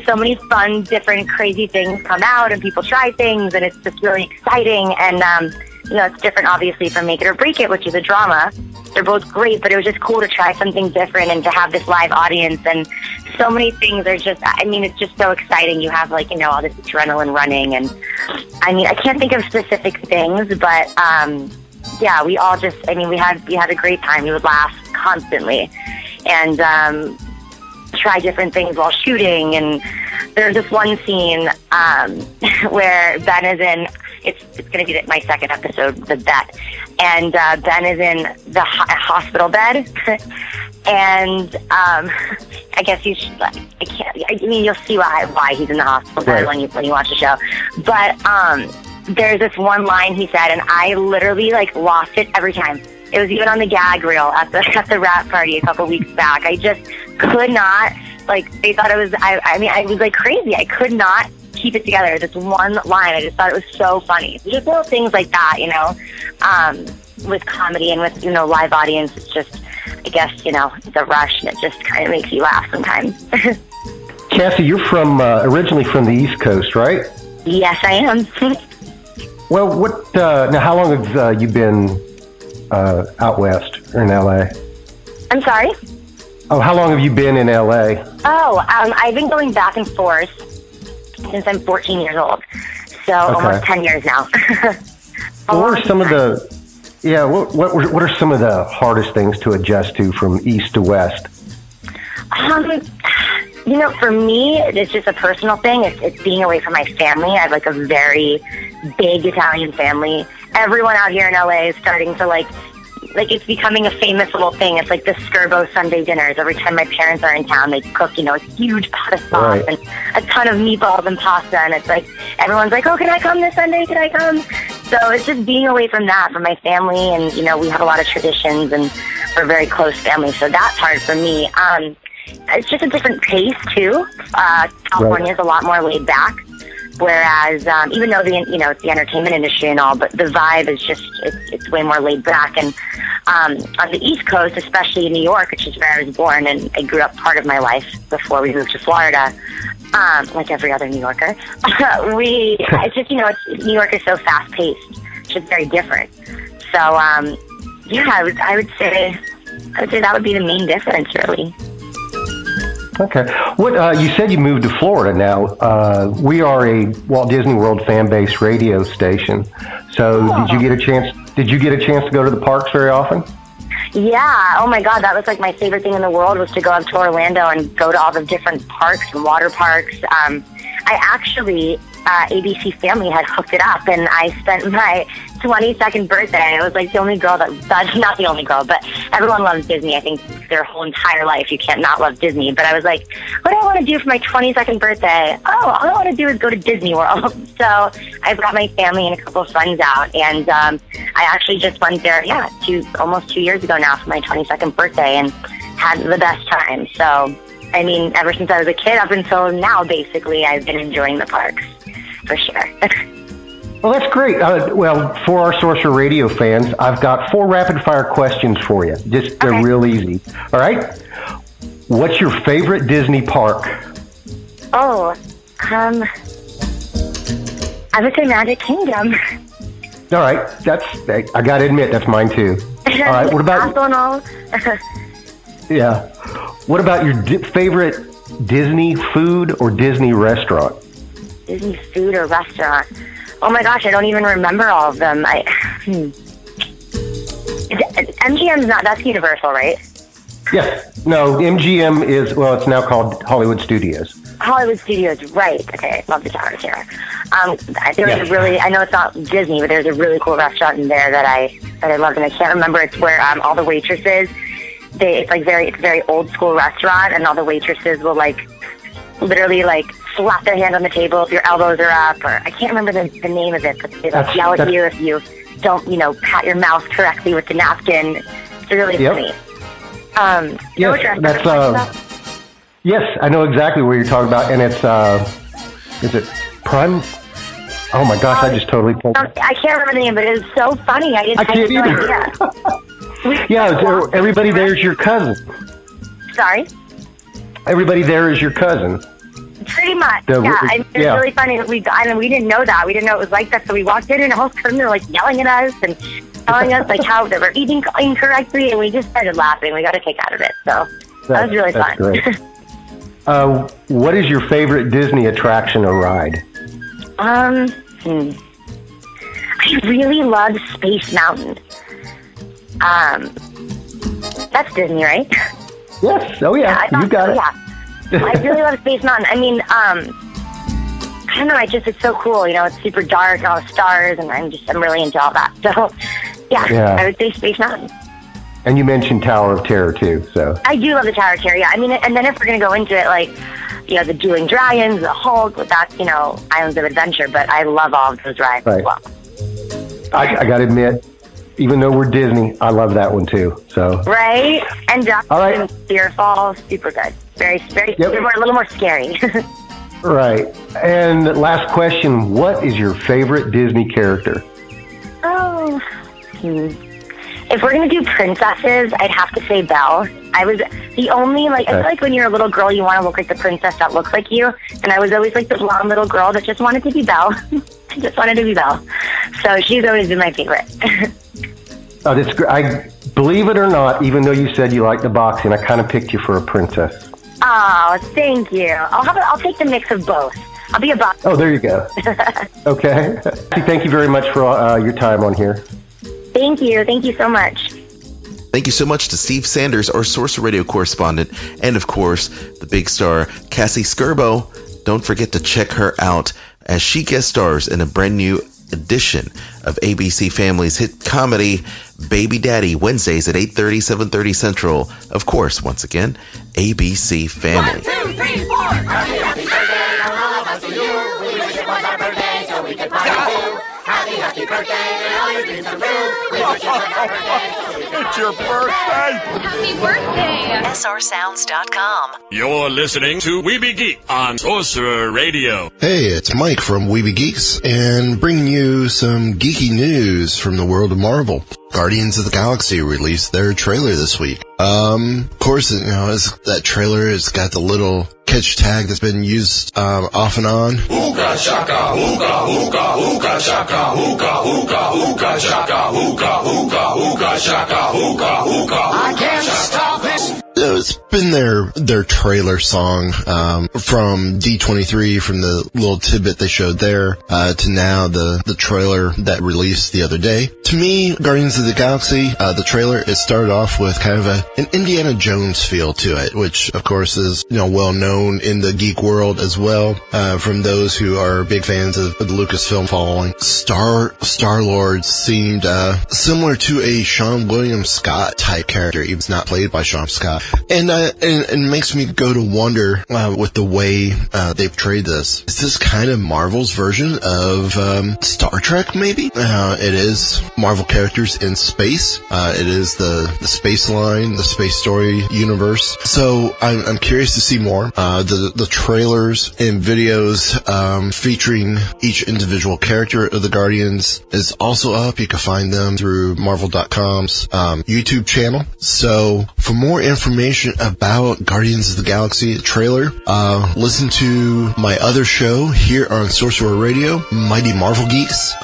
So many fun, different, crazy things come out, and people try things, and it's just really exciting. And, it's different, obviously, from Make It or Break It, which is a drama. They're both great, but it was just cool to try something different and to have this live audience. And so many things are just, it's just so exciting. You have, all this adrenaline running. And, I can't think of specific things, but, we all just, we had a great time. We would laugh constantly. And, try different things while shooting. And there's this one scene where Ben is in, it's going to be my second episode, the vet, and Ben is in the hospital bed. And I guess you'll see why he's in the hospital bed when you watch the show. But there's this one line he said, and I literally lost it every time. It was even on the gag reel at the rap party a couple weeks back. I just could not, they thought it was, I was crazy. I could not keep it together. This one line, I just thought it was so funny. Just little things like that, with comedy and with, live audience. It's just, I guess, it's a rush, and it just kind of makes you laugh sometimes. Cassie, you're originally from the East Coast, right? Yes, I am. Well, now how long have you been out west or in LA? I'm sorry? Oh, how long have you been in LA? Oh, I've been going back and forth since I'm 14 years old. So almost 10 years now. What are some of what are some of the hardest things to adjust to from east to west? For me, it's just a personal thing. It's being away from my family. I have a very big Italian family. Everyone out here in LA is starting to it's becoming a famous little thing. It's like the Scerbo Sunday dinners. Every time my parents are in town, they cook, a huge pot of sauce and a ton of meatballs and pasta. And it's everyone's like, oh, can I come this Sunday? Can I come? So it's just being away from that, from my family. And, we have a lot of traditions, and we're a very close family. So that's hard for me. It's just a different pace, too. California is a lot more laid back. Whereas, even though it's the entertainment industry and all, but the vibe is just, it's way more laid back. And on the East Coast, especially in New York, which is where I was born, and I grew up part of my life before we moved to Florida, like every other New Yorker, it's just, New York is so fast-paced. It's just very different. So, I would say that would be the main difference, really. Okay. What you said you moved to Florida now. We are a Walt Disney World fan-based radio station. So did you get a chance to go to the parks very often? Yeah. Oh my God, that was my favorite thing in the world, was to go up to Orlando and go to all the different parks and water parks. I actually, ABC Family had hooked it up, and I spent my 22nd birthday. I was the only girl that's not the only girl, but everyone loves Disney. I think their whole entire life you can't not love Disney. But I was what do I want to do for my 22nd birthday? Oh, all I want to do is go to Disney World. So I brought my family and a couple of friends out, and I actually just went there, almost 2 years ago now for my 22nd birthday, and had the best time. So, ever since I was a kid up until now, basically, I've been enjoying the parks, for sure. Well, that's great. For our Sorcerer Radio fans, I've got 4 rapid-fire questions for you. They're real easy. All right? What's your favorite Disney park? Oh, I would say Magic Kingdom. All right. I got to admit, that's mine too. All right. What about... Yeah. What about your favorite Disney food or Disney restaurant? Disney food or restaurant? Oh my gosh, I don't even remember all of them. MGM's not, that's Universal, right? Yes. No, MGM is, well, it's now called Hollywood Studios. Hollywood Studios, right. Okay, love the Tower of Terror. There was a really, I know it's not Disney, but there's a really cool restaurant in there that I loved, and I can't remember. It's where all the waitresses, it's a very old school restaurant, and all the waitresses will literally slap their hand on the table if your elbows are up, or I can't remember the name of it, but they yell at you if you don't, pat your mouth correctly with the napkin. It's really funny. Yes, that's yes, I know exactly what you're talking about, and it's is it Prime? Oh my gosh, I just totally pulled. I can't remember the name, but it was so funny. I can't either. Yeah, everybody there is your cousin. Sorry? Everybody there is your cousin. Pretty much, it was really funny. We didn't know that. We didn't know it was like that, so we walked in, and all of a sudden they're yelling at us and telling us how they were eating incorrectly, and we just started laughing. We got a kick out of it, so that was really fun. Great. What is your favorite Disney attraction or ride? I really love Space Mountain. That's Disney, right? Yes. Oh yeah, you got it. Yeah. I really love Space Mountain. I mean, I don't know. It's so cool. It's super dark and all the stars, and I'm really into all that. So, yeah. I would say Space Mountain. And you mentioned Tower of Terror too. So I do love the Tower of Terror. Yeah. I mean, and then if we're gonna go into it, the Dueling Dragons, the Hulk, that's Islands of Adventure. But I love all of those rides as well. I gotta admit, even though we're Disney, I love that one too. So right, and Jackson Fearfall, super good. Very, very, a little more scary. Right. And last question: what is your favorite Disney character? Oh, if we're gonna do princesses, I'd have to say Belle. I was the only I feel like when you're a little girl, you want to look like the princess that looks like you, and I was always the blonde little girl that just wanted to be Belle. I just wanted to be Belle. So she's always been my favorite. Oh, that's great. I believe it or not, even though you said you like the boxing, I kind of picked you for a princess. Oh, thank you. I'll take the mix of both. I'll be a boxer. Oh, there you go. Okay. Thank you very much for your time on here. Thank you. Thank you so much. Thank you so much to Steve Sanders, our Sorcerer Radio correspondent, and of course, the big star, Cassie Scerbo. Don't forget to check her out as she guest stars in a brand new edition of ABC Family's hit comedy Baby Daddy, Wednesdays at 8:30, 7:30 Central. Of course, once again, ABC Family. 1, 2, 3, 4. Happy birthday to all of us and you. We wish it was our birthday so we could party too. Happy birthday and all your dreams come true. We wish it was our birthday so we could It's your birthday! Happy birthday! SRSounds.com. You're listening to Weeby Geek on Sorcerer Radio. Hey, it's Mike from Weeby Geeks, and bringing you some geeky news from the world of Marvel. Guardians of the Galaxy released their trailer this week. Of course, that trailer has got the little catch tag that's been used off and on. Ooga shaka, ooga, ooga, ooga shaka, ooga, ooga, ooga shaka, ooga, ooga, ooga shaka, ooga, ooga. I can't stop this. It's been their trailer song from D23, from the little tidbit they showed there, to now the trailer that released the other day. To me, Guardians of the Galaxy, the trailer, it started off with kind of an Indiana Jones feel to it, which of course is well known in the geek world as well, from those who are big fans of the Lucasfilm following. Star-Lord seemed similar to a Sean William Scott type character. He was not played by Sean Scott. And it makes me go to wonder, with the way they portrayed this, is this kind of Marvel's version of Star Trek, maybe? It is Marvel characters in space. It is the space line, the space story universe. So I'm curious to see more. The trailers and videos featuring each individual character of the Guardians is also up. You can find them through Marvel.com's YouTube channel. So for more information about Guardians of the Galaxy trailer, listen to my other show here on Sorcerer Radio, Mighty Marvel Geeks,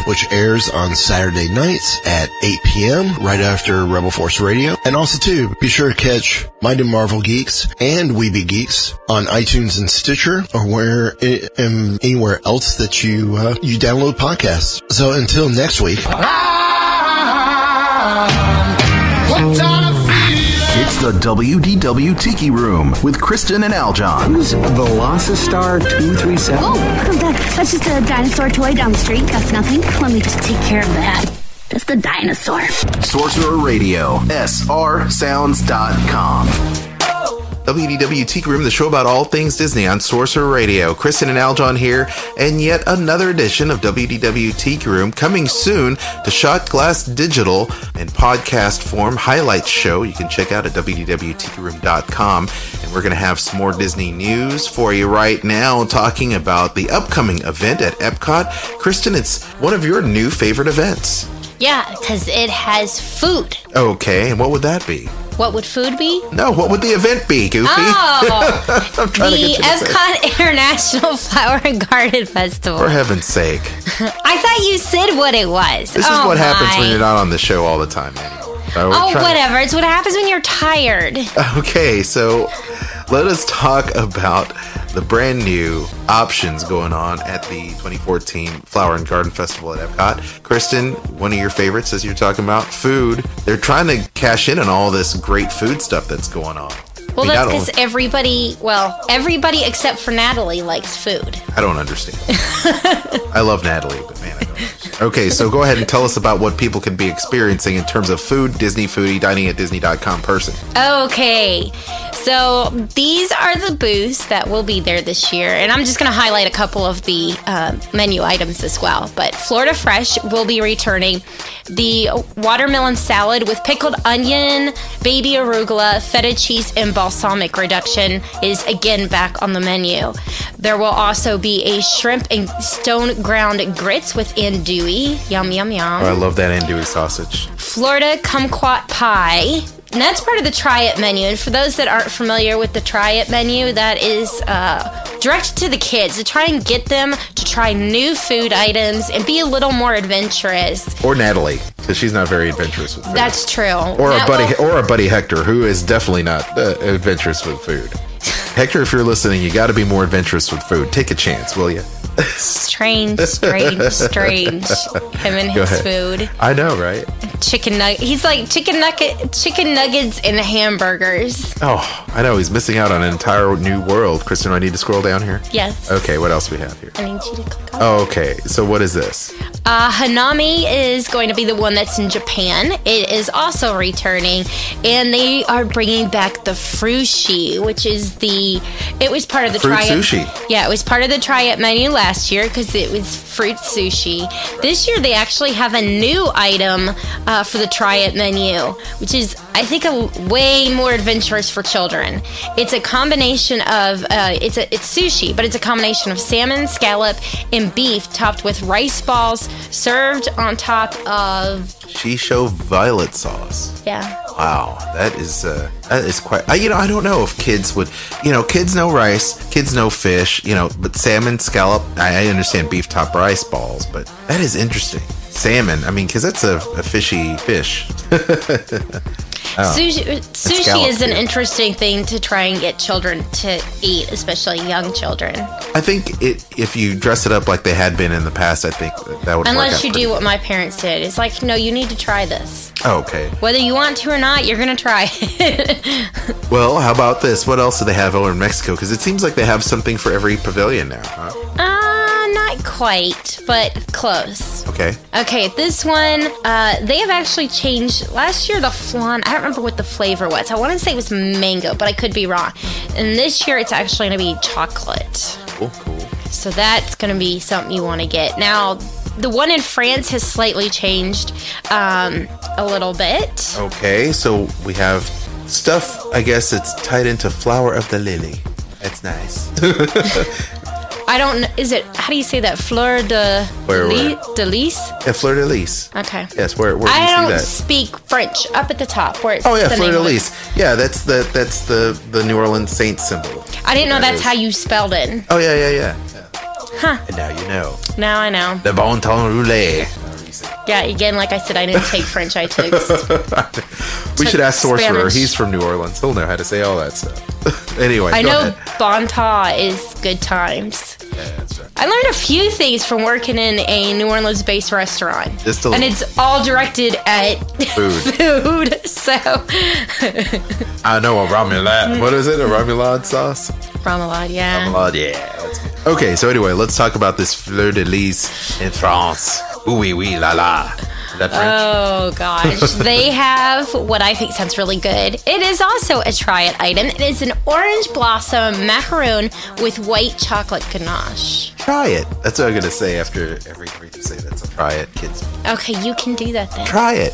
which airs on Saturday nights at 8 p.m. right after Rebel Force Radio. And also too, be sure to catch Mighty Marvel Geeks and Weeby Geeks on iTunes and Stitcher, or anywhere else that you download podcasts. So until next week. It's the WDW Tiki Room with Kristen and Aljon. Who's Velocistar 237? Oh, that's just a dinosaur toy down the street. That's nothing. Let me just take care of that. Just a dinosaur. Sorcerer Radio, srsounds.com. WDW Tiki Room, the show about all things Disney on Sorcerer Radio. Kristen and Aljon here, and yet another edition of WDW Tiki Room coming soon to Shot Glass Digital and podcast form highlights show you can check out at WDWTikiRoom.com. And we're going to have some more Disney news for you right now, talking about the upcoming event at Epcot. Kristen, it's one of your new favorite events. Yeah, because it has food. Okay, and what would that be? What would food be? No, what would the event be, Goofy? Oh, the Epcot International Flower and Garden Festival. For heaven's sake. I thought you said what it was. This is what happens when you're not on the show all the time anymore. Whatever. It's what happens when you're tired. Okay, so let us talk about the brand new options going on at the 2014 Flower and Garden Festival at Epcot. Kristen, one of your favorites, as you're talking about food. They're trying to cash in on all this great food stuff that's going on. Well, that's because everybody except for Natalie likes food. I don't understand. I love Natalie, but man, I don't understand. Okay, so go ahead and tell us about what people can be experiencing in terms of food, Disney foodie, dining at Disney.com person. Okay, so these are the booths that will be there this year, and I'm just going to highlight a couple of the menu items as well. But Florida Fresh will be returning. The watermelon salad with pickled onion, baby arugula, feta cheese, and balsamic reduction is again back on the menu. There will also be a shrimp and stone ground grits with andouille. Yum, yum, yum. Oh, I love that andouille sausage. Florida kumquat pie. And that's part of the Try It menu. And for those that aren't familiar with the Try It menu, that is directed to the kids to try and get them to try new food items and be a little more adventurous. Or Natalie, because she's not very adventurous with food. That's true. Or our buddy Hector, who is definitely not adventurous with food. Hector, if you're listening, you got to be more adventurous with food. Take a chance, will you? Strange. Him and his food. I know, right? Chicken nugget. He's like chicken nuggets and hamburgers. Oh, I know. He's missing out on an entire new world. Kristen, do I need to scroll down here? Yes. Okay, what else do we have here? I need you to click on. Oh, okay. So what is this? Hanami is going to be the one that's in Japan. It is also returning, and they are bringing back the frushi, which is it was part of the fruit Try It. Sushi. Yeah, it was part of the Try It menu last year because it was fruit sushi. This year they actually have a new item for the Try It menu, which is, I think, way more adventurous for children. It's a combination of it's sushi, but it's a combination of salmon, scallop, and beef topped with rice balls served on top of Shisho violet sauce. Yeah. Wow, that is quite. I don't know if kids would. Kids know rice, kids know fish. But salmon, scallop. I understand beef top rice balls, but that is interesting. Salmon. I mean, because that's a fishy fish. Sushi is an interesting thing to try and get children to eat, especially young children. I think if you dress it up like they had been in the past, I think that would Unless work out you do what my parents did. It's like, no, you need to try this. Oh, okay. Whether you want to or not, you're going to try it. Well, how about this? What else do they have over in Mexico? Because it seems like they have something for every pavilion now, huh? Not quite, but close. Okay. Okay, this one, they have actually changed. Last year, the flan, I don't remember what the flavor was. I want to say it was mango, but I could be wrong. And this year, it's actually going to be chocolate. Cool. So that's going to be something you want to get. Now, the one in France has slightly changed a little bit. Okay, so we have stuff, I guess it's tied into Flower of the Lily. That's nice. I don't know. How do you say that? Fleur de lis? Yeah, Fleur de lis. Okay. Yes, where do you see that? I don't speak French. Up at the top. Where it's Fleur de lis. Yeah, that's the New Orleans Saint symbol. I didn't know that's how you spelled it. Oh, yeah. Huh. And now you know. Now I know. Le bon temps roulé. Yeah, again, like I said, I didn't take French. I took We should ask Sorcerer. Spanish. He's from New Orleans. He'll know how to say all that stuff. Anyway, I go know ahead. bon temps is good times. Yeah, that's right. I learned a few things from working in a New Orleans-based restaurant. And it's all directed at food. So I know a remoulade. What is it? A remoulade sauce? Remoulade, yeah. Remoulade, yeah. That's good. Okay, so anyway, let's talk about this fleur de lis in France. Oui, oui, la la. Is that French? Oh, gosh. They have what I think sounds really good. It is also a try-it item. It is an orange blossom macaroon with white chocolate ganache. Try it. That's what I'm going to say after every week you say that's a try it, kids. Okay, you can do that then. Try it.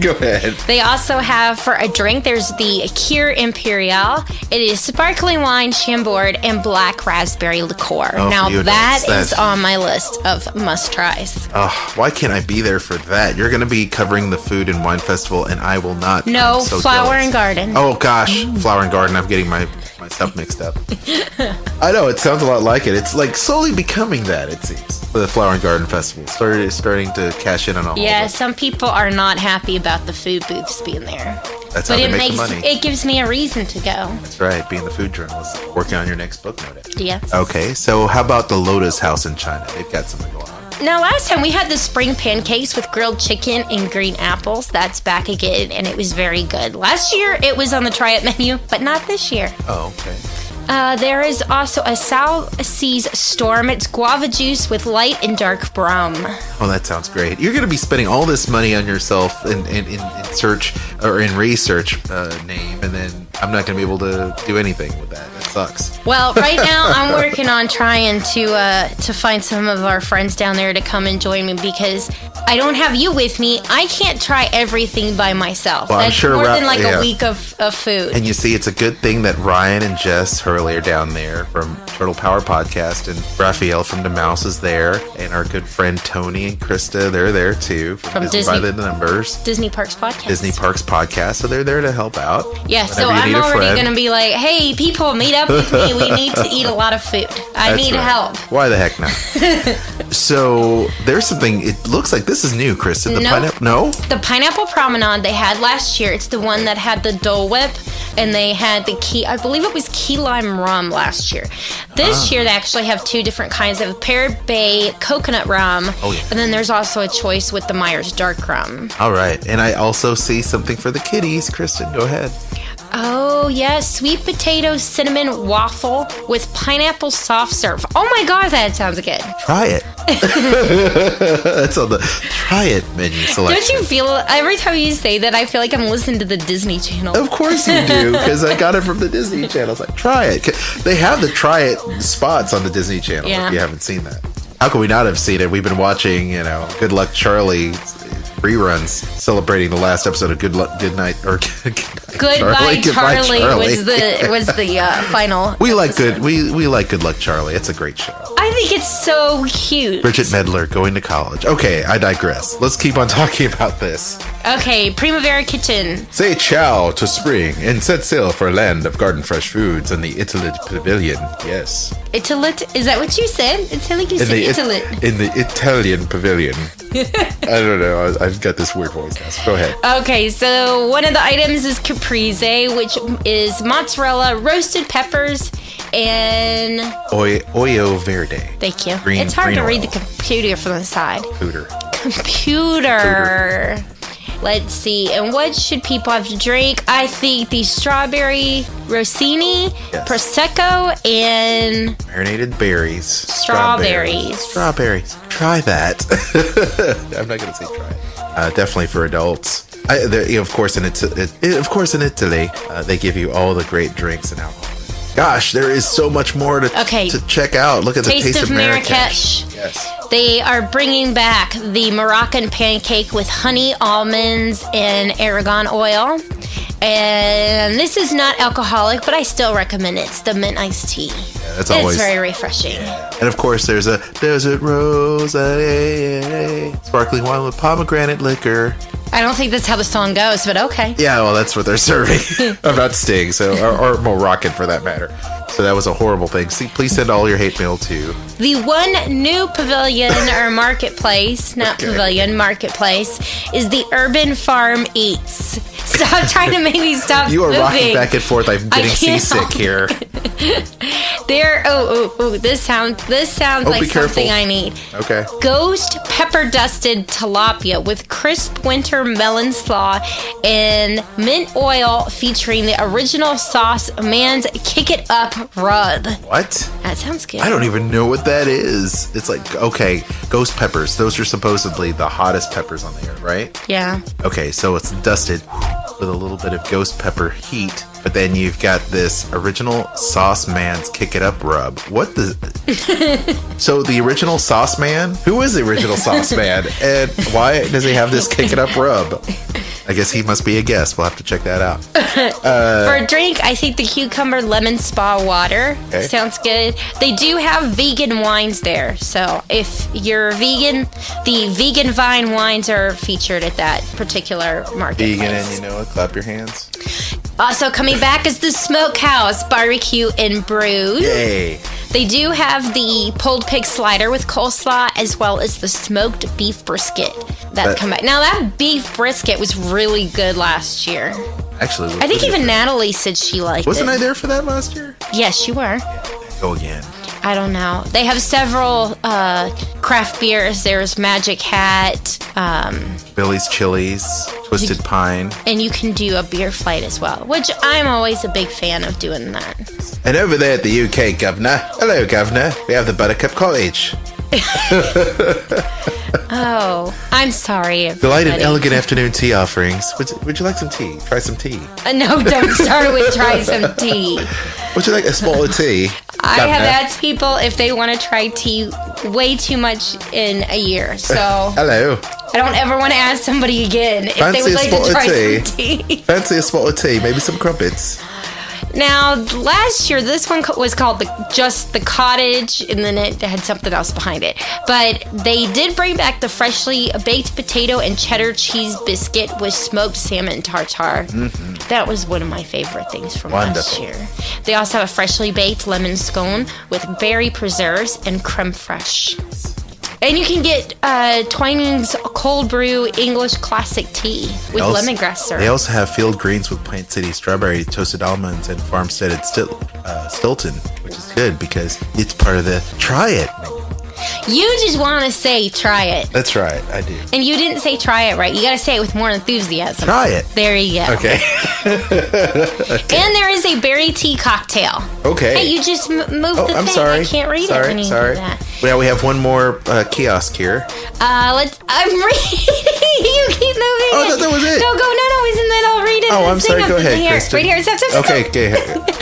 Go ahead. They also have, for a drink, there's the Kir Imperial. It is sparkling wine, Chambord, and black raspberry liqueur. Oh, now, that is on my list of must-tries. Oh, why can't I be there for that? You're going to be covering the Food and Wine Festival, and I will not. No, so Flower jealous. and Garden. Oh, gosh. Flower and Garden. I'm getting my stuff mixed up. I know, it sounds a lot like it. It's like slowly becoming that, it seems. The Flower and Garden Festival starting to cash in on all Yeah, of some people are not happy about the food booths being there. That's how they make the money. It gives me a reason to go. That's right, being the food journalist, working on your next book note. Yes. Okay, so how about the Lotus House in China? They've got something going on. Now, last time we had the spring pancakes with grilled chicken and green apples. That's back again, and it was very good. Last year, it was on the try-it menu, but not this year. Oh, okay. There is also a South Seas Storm. It's guava juice with light and dark rum. Oh, that sounds great. You're going to be spending all this money on yourself in search or in research name, and then I'm not going to be able to do anything with that. That sucks. Well, right now I'm working on trying to find some of our friends down there to come and join me because I don't have you with me. I can't try everything by myself. Well, That's sure more than like yeah. a week of food. And you see, it's a good thing that Ryan and Jess Hurley are down there from Turtle Power Podcast, and Raphael from the Mouse is there, and our good friend Tony and Krista, they're there too from Disney by the Numbers. Disney Parks Podcast. Disney Parks Podcast, so they're there to help out. Yeah, so I'm already going to be like, hey, people, meet up with me. We need to eat a lot of food. I need help. Why the heck not? So there's something, it looks like this is new, Kristen. The pineapple, no? The Pineapple Promenade they had last year. It's the one that had the Dole Whip, and they had the I believe it was key lime rum last year. This year they actually have two different kinds of Pear Bay coconut rum, and then there's also a choice with the Myers dark rum. All right, and I also see something for the kiddies. Kristen, go ahead. Oh, yes. Sweet potato cinnamon waffle with pineapple soft serve. Oh, my God, that sounds good. Try it. That's on the try it menu selection. Don't you feel, every time you say that, I feel like I'm listening to the Disney Channel. Of course you do, because I got it from the Disney Channel. It's like, try it. They have the try it spots on the Disney Channel if you haven't seen that. How could we not have seen it? We've been watching, Good Luck Charlie reruns celebrating the last episode of Goodbye Charlie was the final. We like we like Good Luck Charlie. It's a great show. I think it's so cute. Bridget Medler going to college. Okay, I digress. Let's keep on talking about this. Okay, Primavera Kitchen. Say ciao to spring and set sail for a land of garden fresh foods in the Italit Pavilion. Yes. Italit? Is that what you said? It sounded like you said Italit. In the Italian Pavilion. I don't know. I've got this weird voice now. So go ahead. Okay, so one of the items is caprese, which is mozzarella, roasted peppers, and Olio Verde. Thank you. It's hard to read the computer from the side. Computer. Let's see. And what should people have to drink? I think the strawberry Rossini, Prosecco, and marinated berries. Strawberries. Try that. I'm not going to say try it. Definitely for adults. Of course, in Italy, they give you all the great drinks and alcohol. Gosh, there is so much more to check out. Look at the Taste of Marrakesh. Yes. They are bringing back the Moroccan pancake with honey, almonds, and argan oil. And this is not alcoholic, but I still recommend it. It's the mint iced tea. Yeah, it's very refreshing. Yeah. And of course, there's a Desert Rose, sparkling wine with pomegranate liquor. I don't think that's how the song goes, but okay. Yeah, well, that's what they're serving. I'm not Sting, or Moroccan for that matter. So that was a horrible thing. Please send all your hate mail to the one new pavilion or marketplace, marketplace, is the Urban Farm Eats. Stop trying to make me stop You are moving. rocking back and forth. I'm getting seasick here. There. This sounds like something I need. Okay. Ghost pepper dusted tilapia with crisp winter melon slaw and mint oil, featuring the original Sauce Man's Kick It Up rub. What? That sounds good. I don't even know what that is. It's like, okay, ghost peppers. Those are supposedly the hottest peppers on the earth, right? Yeah. Okay, so it's dusted with a little bit of ghost pepper heat. But then you've got this original Sauce Man's Kick It Up rub. What the? So the original Sauce Man? Who is the original Sauce Man? And why does he have this Kick It Up rub? I guess he must be a guest. We'll have to check that out. For a drink, I think the cucumber lemon spa water sounds good. They do have vegan wines there. So if you're vegan, the vegan vine wines are featured at that particular marketplace. Vegan and you know it, clap your hands. Also coming back is the Smokehouse Barbecue and Brews. Yay! They do have the pulled pig slider with coleslaw, as well as the smoked beef brisket. That's come back. Now, that beef brisket was really good last year. Actually, I think even Natalie said she liked it. Wasn't I there for that last year? Yes, you were. Go again. I don't know. They have several craft beers. There's Magic Hat. Billy's Chili's, Twisted Pine. And you can do a beer flight as well, which I'm always a big fan of doing that. And over there at the UK, Governor. Hello, Governor. We have the Buttercup Cottage. Oh, I'm sorry. Delight and elegant afternoon tea offerings. Would you like some tea? Try some tea. No, don't start with try some tea. Would you like a small of tea? I have asked people if they want to try tea way too much in a year. So hello. I don't ever want to ask somebody again if they would like to try some tea. Fancy a spot of tea, maybe some crumpets. Now, last year, this one was called just the Cottage, and then it had something else behind it. But they did bring back the freshly baked potato and cheddar cheese biscuit with smoked salmon tartare. Mm-hmm. That was one of my favorite things from last year. They also have a freshly baked lemon scone with berry preserves and creme fraiche. And you can get Twinings Cold Brew English Classic Tea with lemongrass syrup. They also have Field Greens with Plant City Strawberry, Toasted Almonds, and Farmsteaded Stilton, which is good because it's part of the try it. You just want to say try it. That's right, I do. And you didn't say try it right. You got to say it with more enthusiasm. Try it. There you go. Okay. And there is a berry tea cocktail. Okay. Hey, you just moved the thing. I'm sorry. I can't read it when you do that. Well, we have one more kiosk here. I'm reading. You keep moving. Oh, that was it. No, isn't that I'll read it? Oh, I'm sorry. Go ahead, Kristen. Right here. Stop. Okay.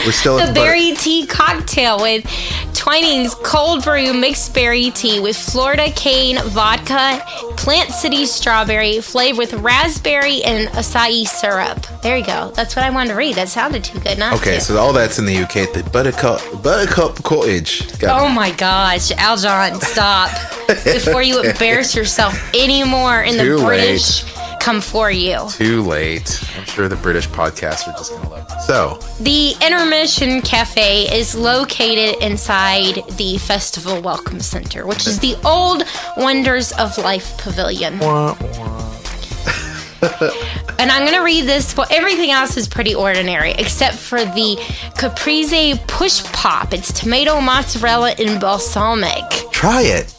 We're still the berry tea cocktail with Twinings Cold Brew Mixed Berry Tea with Florida Cane Vodka, Plant City Strawberry, flavored with raspberry and acai syrup. There you go. That's what I wanted to read. That sounded too good, not Okay, to. so all that's in the UK at the Buttercup Cottage. Oh my gosh, Aljon, stop. Before you embarrass yourself anymore in the British come for you. Too late. I'm sure the British podcasts are just going to love it. So, the Intermission Cafe is located inside the Festival Welcome Center, which is the old Wonders of Life Pavilion. And I'm going to read this. Well, everything else is pretty ordinary, except for the Caprese Push Pop. It's tomato, mozzarella, and balsamic. Try it.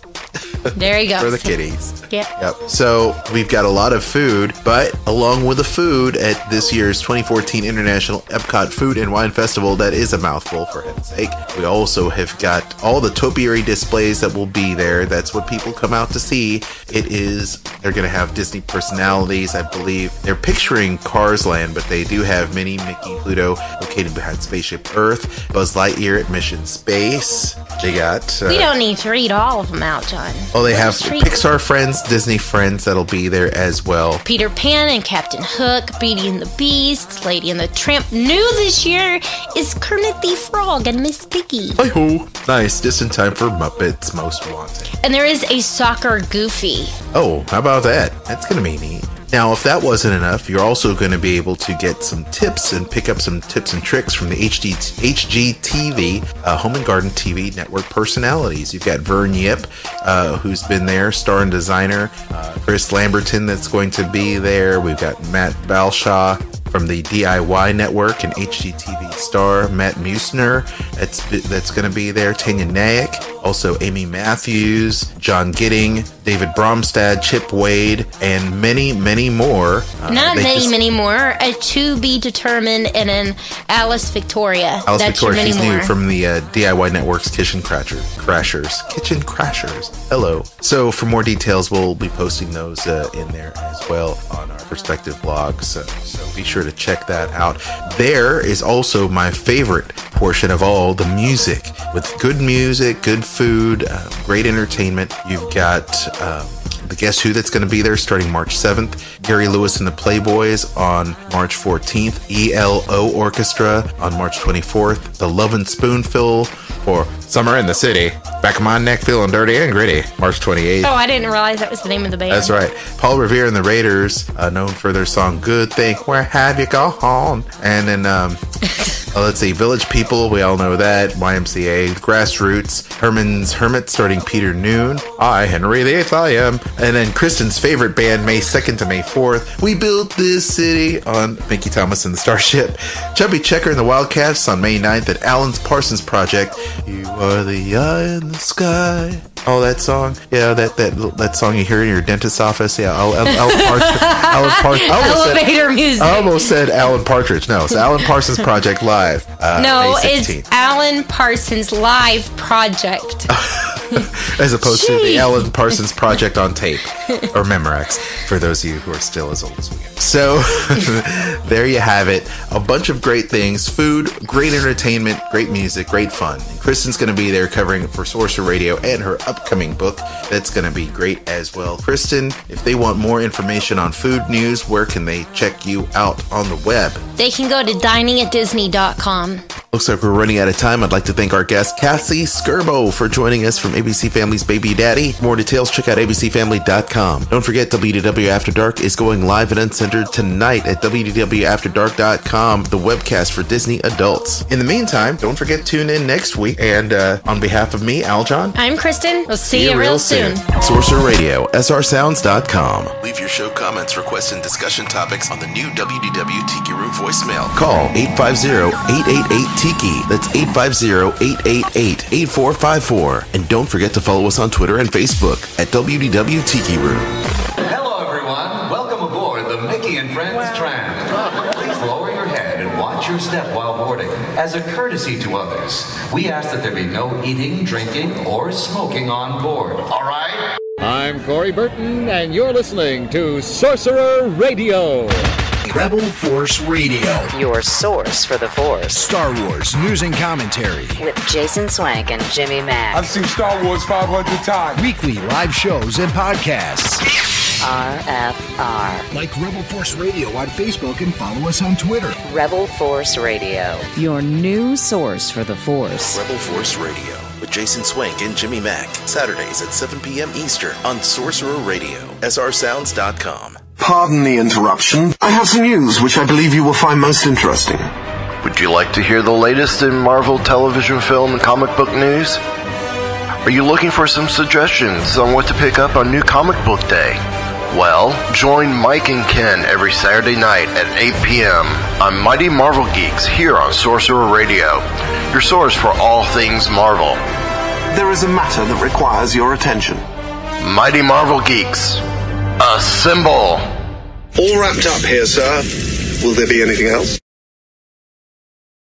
There you go. For the kiddies. Yep. So we've got a lot of food, but along with the food at this year's 2014 International Epcot Food and Wine Festival, that is a mouthful for heaven's sake. We also have got all the topiary displays that will be there. That's what people come out to see. They're going to have Disney personalities, I believe. They're picturing Cars Land, but they do have Minnie, Mickey, Pluto located behind Spaceship Earth, Buzz Lightyear at Mission Space. They got... we don't need to read all of them out, John. Oh, they have Pixar friends, Disney friends that'll be there as well. Peter Pan and Captain Hook, Beauty and the Beast, Lady and the Tramp. New this year is Kermit the Frog and Miss Piggy. Hi-ho. Nice, just in time for Muppets Most Wanted. And there is a Soccer Goofy. Oh, how about that? That's going to be neat. Now, if that wasn't enough, you're also going to be able to get some tips and pick up some tips and tricks from the HGTV, Home and Garden TV network personalities. You've got Vern Yip, who's been there, star and designer. Chris Lamberton, that's going to be there. We've got Matt Balshaw. from the DIY Network and HGTV star Matt Musner. That's going to be there. Tanya Nayak, also Amy Matthews, John Gidding, David Bromstad, Chip Wade, and many, many more. Many more. A to be determined, and then Alice Victoria. Alice That's Victoria, she's more. new from the DIY Network's Kitchen Crashers. Hello. So for more details, we'll be posting those in there as well on our respective blogs. So be sure to check that out. There is also my favorite portion of all, the music. With good music, good food, great entertainment. You've got the Guess Who that's going to be there starting March 7th. Gary Lewis and the Playboys on March 14th. ELO Orchestra on March 24th. The Love and Spoonful for Summer in the City. Back of my neck feeling dirty and gritty. March 28th. Oh, I didn't realize that was the name of the band. That's right. Paul Revere and the Raiders, known for their song Good Thing, Where Have You Gone? And then, let's see, Village People, we all know that. YMCA, Grassroots, Herman's Hermit starting Peter Noon. I, Henry the Eighth, I am. And then Kristen's favorite band, May 2nd to May 4th. We Built This City on Mickey Thomas and the Starship. Chubby Checker and the Wildcats on May 9th at Alan Parsons Project. You are the eye in the sky. Oh, that song? Yeah, that song you hear in your dentist's office. Yeah, Elevator music. I almost said Alan Partridge. No, it's Alan Parsons Project Live. No, May 16th. it's Alan Parsons Live Project. As opposed to the Alan Parsons Project on tape, or Memorex, for those of you who are still as old as we are. So, there you have it. A bunch of great things. Food, great entertainment, great music, great fun. And Kristen's going to be there covering for Sorcerer Radio and her upcoming book. That's going to be great as well. Kristen, if they want more information on food news, where can they check you out on the web? They can go to diningatdisney.com. Looks like we're running out of time. I'd like to thank our guest, Cassie Scerbo, for joining us from ABC Family's Baby Daddy. For more details, check out abcfamily.com. Don't forget, WDW After Dark is going live and uncensored tonight at wdwafterdark.com, the webcast for Disney adults. In the meantime, don't forget to tune in next week. And on behalf of me, Aljon, I'm Kristen. We'll see you real soon. Sorcerer Radio, srsounds.com. Leave your show comments, requests, and discussion topics on the new WDW Tiki Room voicemail. Call 850-888-TIKI. That's 850-888-8454. And don't forget to follow us on Twitter and Facebook at WDW Tiki Room. Hello, everyone. Welcome aboard the Mickey and Friends tram. Please lower your head and watch your step while boarding. As a courtesy to others, we ask that there be no eating, drinking, or smoking on board. All right? I'm Corey Burton, and you're listening to Sorcerer Radio. Rebel Force Radio. Your source for the Force. Star Wars news and commentary. With Jason Swank and Jimmy Mack. I've seen Star Wars 500 times. Weekly live shows and podcasts. RFR. Like Rebel Force Radio on Facebook and follow us on Twitter. Rebel Force Radio. Your new source for the Force. Rebel Force Radio with Jason Swank and Jimmy Mack. Saturdays at 7 p.m. Eastern on Sorcerer Radio. srsounds.com. Pardon the interruption. I have some news which I believe you will find most interesting. Would you like to hear the latest in Marvel television, film, and comic book news? Are you looking for some suggestions on what to pick up on New Comic Book Day? Well, join Mike and Ken every Saturday night at 8 p.m. on Mighty Marvel Geeks here on Sorcerer Radio, your source for all things Marvel. There is a matter that requires your attention. Mighty Marvel Geeks. Assemble! All wrapped up here, sir. Will there be anything else?